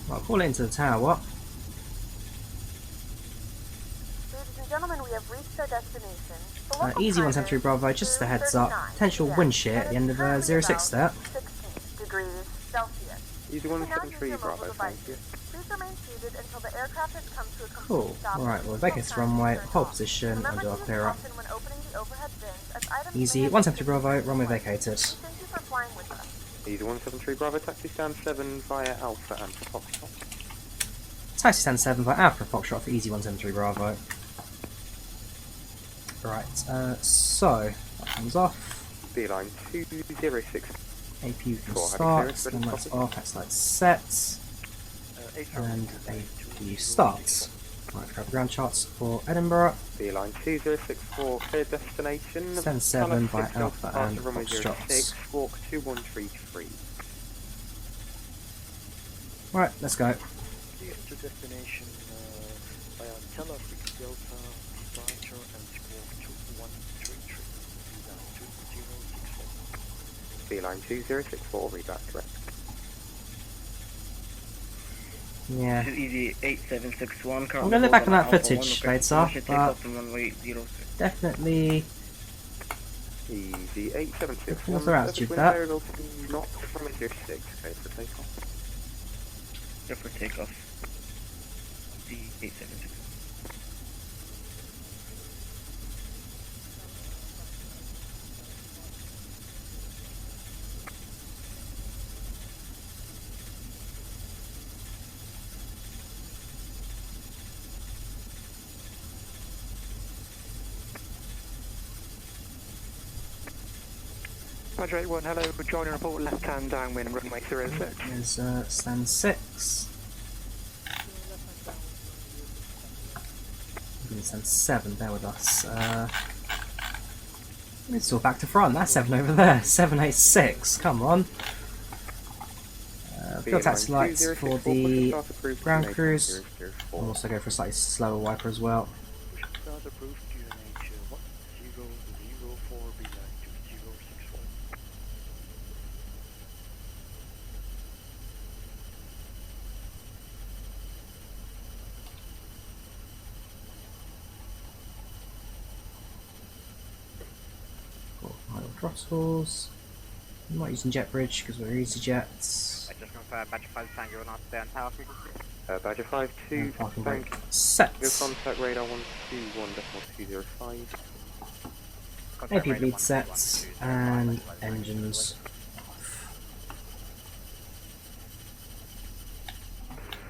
Well, call it into the tower. Ladies and gentlemen, we have reached our destination. Easy 173 Bravo, just a heads up. Potential wind shear at the end of 06 there. 16 degrees Celsius. Easy 173 Bravo, thank you. Please remain seated until the aircraft has come to a complete Cool. stop. Alright, we'll vacate this runway, hold position, and do our clear up. Easy 173 Bravo, runway vacated. Thank you for flying with us. Easy 173 Bravo, taxi stand 7 via Alpha and Foxtrot. Taxi stand 7 by Alpha Foxtrot for Easy 173 Bravo. Right, so that comes off. Beeline 206. APU can start, then that's off, that's like set. And APU starts. Right, grab ground charts for Edinburgh. Beeline 2064, clear destination. Stand 7 by Alpha and Foxtrot. Squawk 2133. Right, let's go. To destination via Telephone Delta, departure and squawk 2133. Beeline 2064, read that correct. Yeah. This is Easy 8761. I'm going to look back on that footage later, but definitely Easy 876. what's their attitude that? Not from 06, okay, for takeoff. Yeah, for takeoff. The 876. Roger 81, hello, joining report left hand downwind, runway 06. There's stand 6. Stand 7, bear with us. It's all back to front, that's 7 over there. 786, come on. Field taxi lights for the ground cruise. We'll also go for a slightly slower wiper as well. Throttles. I'm not using jet bridge because we're easyJet. I just confirmed Badger 5 Tango will not stay on tower frequency. Badger 5-2, parking brake set. Your contact radar 121.205. AP bleed sets and engines.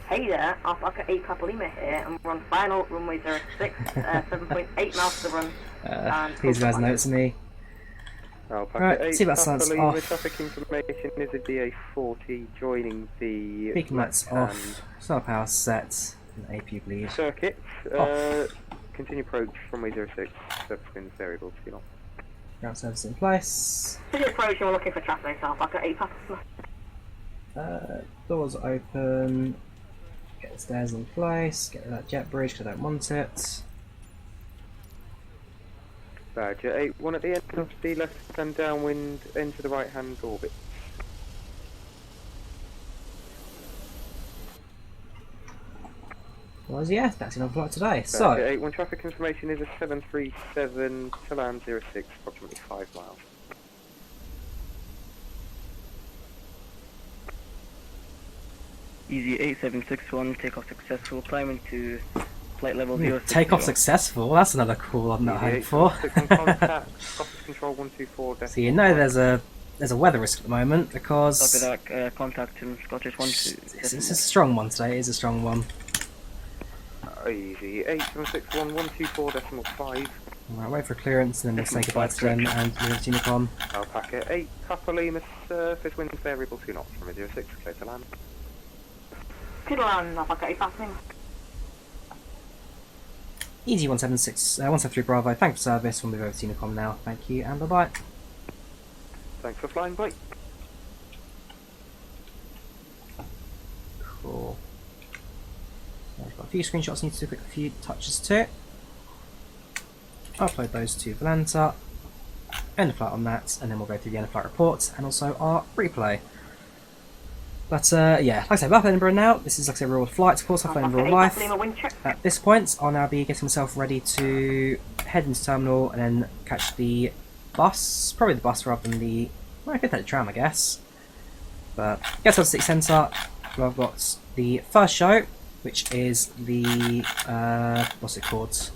Hey there, Alpha Papa Lima here, and we're on final runway 06, 7.8 miles to the run. These guys notes me. Right, see if that sounds off. The traffic information is a DA40 joining the Beacon lights off, solar power set, and AP bleed. Circuit. Continue approach runway 06, subsequent variable to not. Ground service in place. Continue approach, you're looking for traffic, I've got 8 passengers. Doors open, get the stairs in place, get that jet bridge because I don't want it. Badger 8-1 at the end of the left hand downwind, into the right hand orbit. Well, yeah, that's enough flight today. So, Badger 8-1 traffic information is a 737 to land 06, approximately 5 miles. Easy 8761, takeoff successful, climbing to flight level 060. Takeoff successful, that's another cool I'm not hoping for. Control 124, so you know there's a weather risk at the moment because Copy that, contact in Scottish 12. it's a strong one today, it is a strong one. Easy 8761-124.5. Right, wait for clearance and then we'll say goodbye to them and move to Unicom. Alpaca 8, Papa Lima surface winds variable 2 knots from 06, clear to land. Clear to land, Alpaca 8 passing. Easy 173 Bravo, thanks for service, we'll move over to Unicom now, thank you and bye bye. Thanks for flying, bye. Cool. So I've got a few screenshots I need to do a few touches to. I'll upload those to Volanta, end the flight on that, and then we'll go through the end of flight report and also our replay. But yeah, like I said, we're up in Edinburgh now. This is like I said, real flight, of course, I've flown in real life. At this point, I'll now be getting myself ready to head into terminal and then catch the bus. Probably the bus rather than the... well, I could take the tram, I guess. But get to the city centre, where I've got the first show, which is the... what's it called?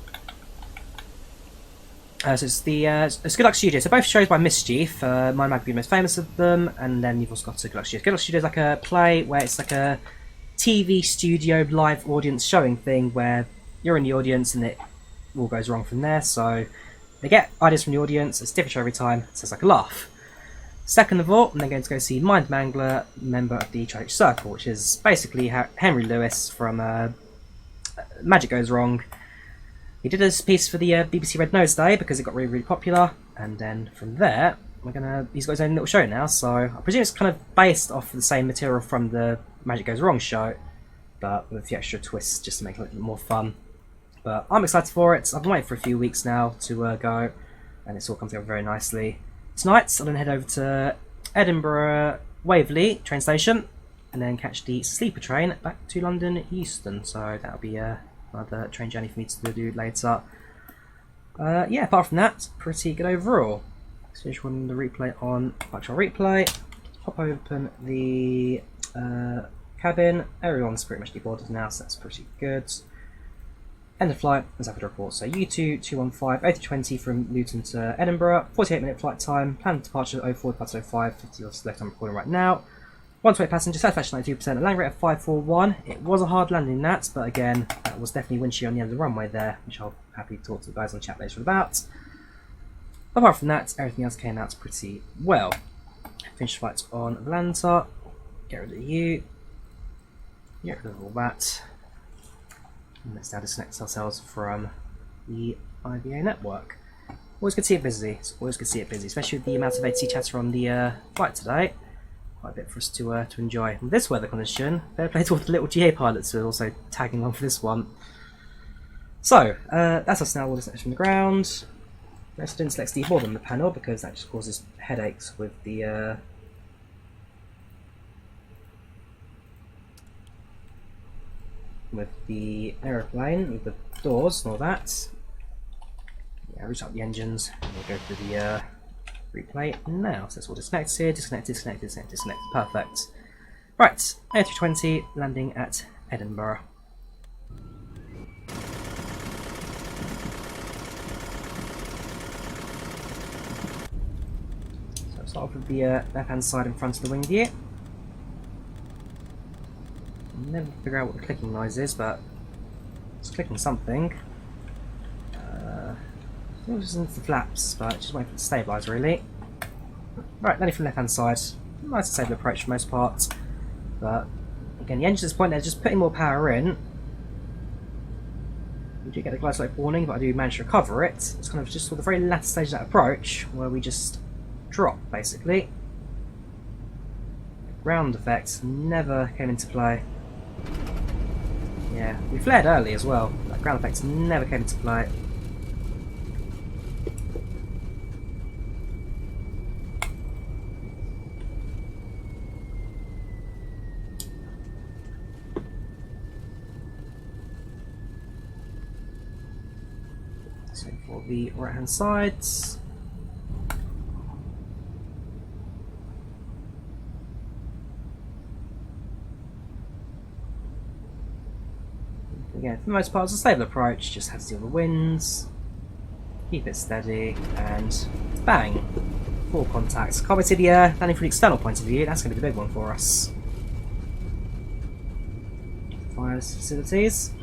So it's the it's Good Luck Studio. So both shows by Mischief. Mine might be the most famous of them, and then you've also got Good Luck Studio. Good Luck Studio is like a play where it's like a TV studio live audience showing thing where you're in the audience and it all goes wrong from there. So they get ideas from the audience. It's a different show every time. So it's like a laugh. Second of all, I'm then going to go see Mangler, member of the Tragic Circle, which is basically Henry Lewis from Magic Goes Wrong. He did this piece for the BBC Red Nose Day because it got really, really popular, and then from there, he's got his own little show now, so I presume it's kind of based off the same material from the Magic Goes Wrong show, but with a few extra twists just to make it a little bit more fun. But I'm excited for it. I've been waiting for a few weeks now to go, and it's all come together very nicely. Tonight, I'll then head over to Edinburgh Waverley train station, and then catch the sleeper train back to London Euston, so that'll be another train journey for me to do later. Yeah, apart from that, pretty good overall. So just running the replay on FlightControlReplay. Pop open the cabin. Everyone's pretty much deboarded now, so that's pretty good. End of flight, as I could report. So U2 215 A320 from Luton to Edinburgh. 48-minute flight time. Planned departure 04, departure 05. 50 left I'm recording right now. 120 passengers, satisfaction 92%, a landing rate of 541. It was a hard landing that, but again, that was definitely windy on the end of the runway there, which I'll happily talk to the guys on the chat later about. Apart from that, everything else came out pretty well. Finished flights on Volanta. Get rid of you. Get rid of all that. And let's now disconnect ourselves from the IVAO network. Always good to see it busy. It's always good to see it busy, especially with the amount of ATC chatter on the flight today. Quite a bit for us to enjoy. With this weather condition, fair play to all the little GA pilots who are also tagging along for this one. So, that's us now all disconnected from the ground. Notice I didn't select Steve Ward on the panel because that just causes headaches with the aeroplane, with the doors and all that. Yeah, restart the engines and we'll go through the replay now. So it's all disconnected here, disconnected. Perfect. Right, A320 landing at Edinburgh. So start off with the left hand side in front of the wing view. I'll never figure out what the clicking noise is, but it's clicking something. It was into the flaps, but just waiting for it to stabilise really. Right, landing from the left hand side. Nice and stable approach for most parts. But again, the engine at this point they're just putting more power in. We do get the glide slope warning, but I do manage to recover it. It's kind of just for the very latter stage of that approach where we just drop basically. Ground effect never came into play. Yeah, we flared early as well. That ground effect never came into play. So for the right hand sides. Again, for the most part, it's a stable approach, just have to deal with the winds, keep it steady, and bang! Full contacts. Can't wait to the landing from the external point of view, that's going to be the big one for us. Fire facilities.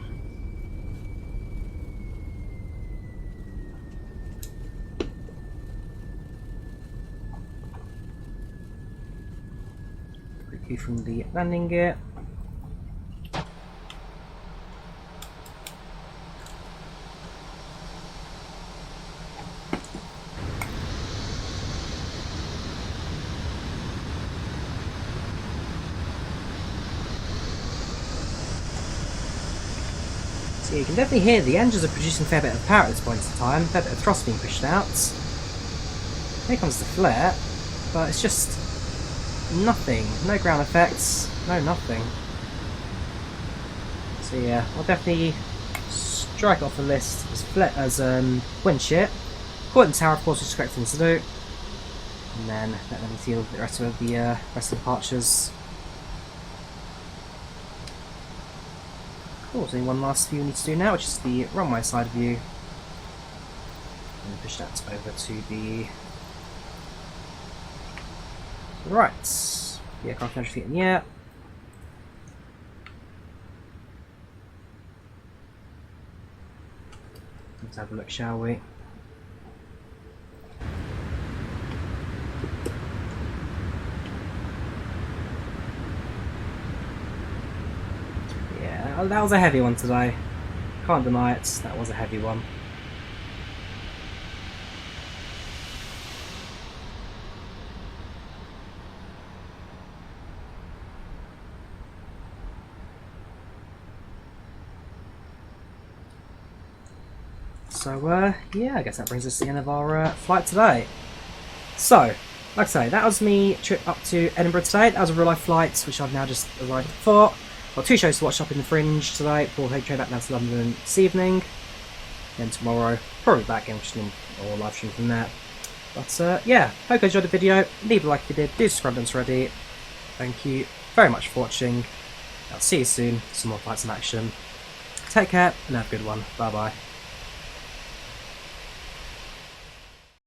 Quickly from the landing gear. So you can definitely hear the engines are producing a fair bit of power at this point in time, a fair bit of thrust being pushed out. Here comes the flare, but it's just nothing. No ground effects, no nothing. So yeah, I'll definitely strike off the list as wind shear. Call it the tower, of course, which is the correct thing to do. And then let them deal with the rest of the departures. Cool, so one last view we need to do now, which is the runway side view. And push that over to the right. The aircraft 100 feet in the air. Let's have a look, shall we? Yeah, that was a heavy one today. Can't deny it, that was a heavy one. So, yeah, I guess that brings us to the end of our flight today. So, like I say, that was me trip up to Edinburgh today. That was a real life flight, which I've now just arrived for. Got 2 shows to watch up in the Fringe today, before I train back down to London this evening. Then tomorrow, probably back in or live stream from there. But, yeah, hope you enjoyed the video. Leave a like if you did, do subscribe if it's ready. Thank you very much for watching. I'll see you soon, some more flights in action. Take care, and have a good one. Bye bye.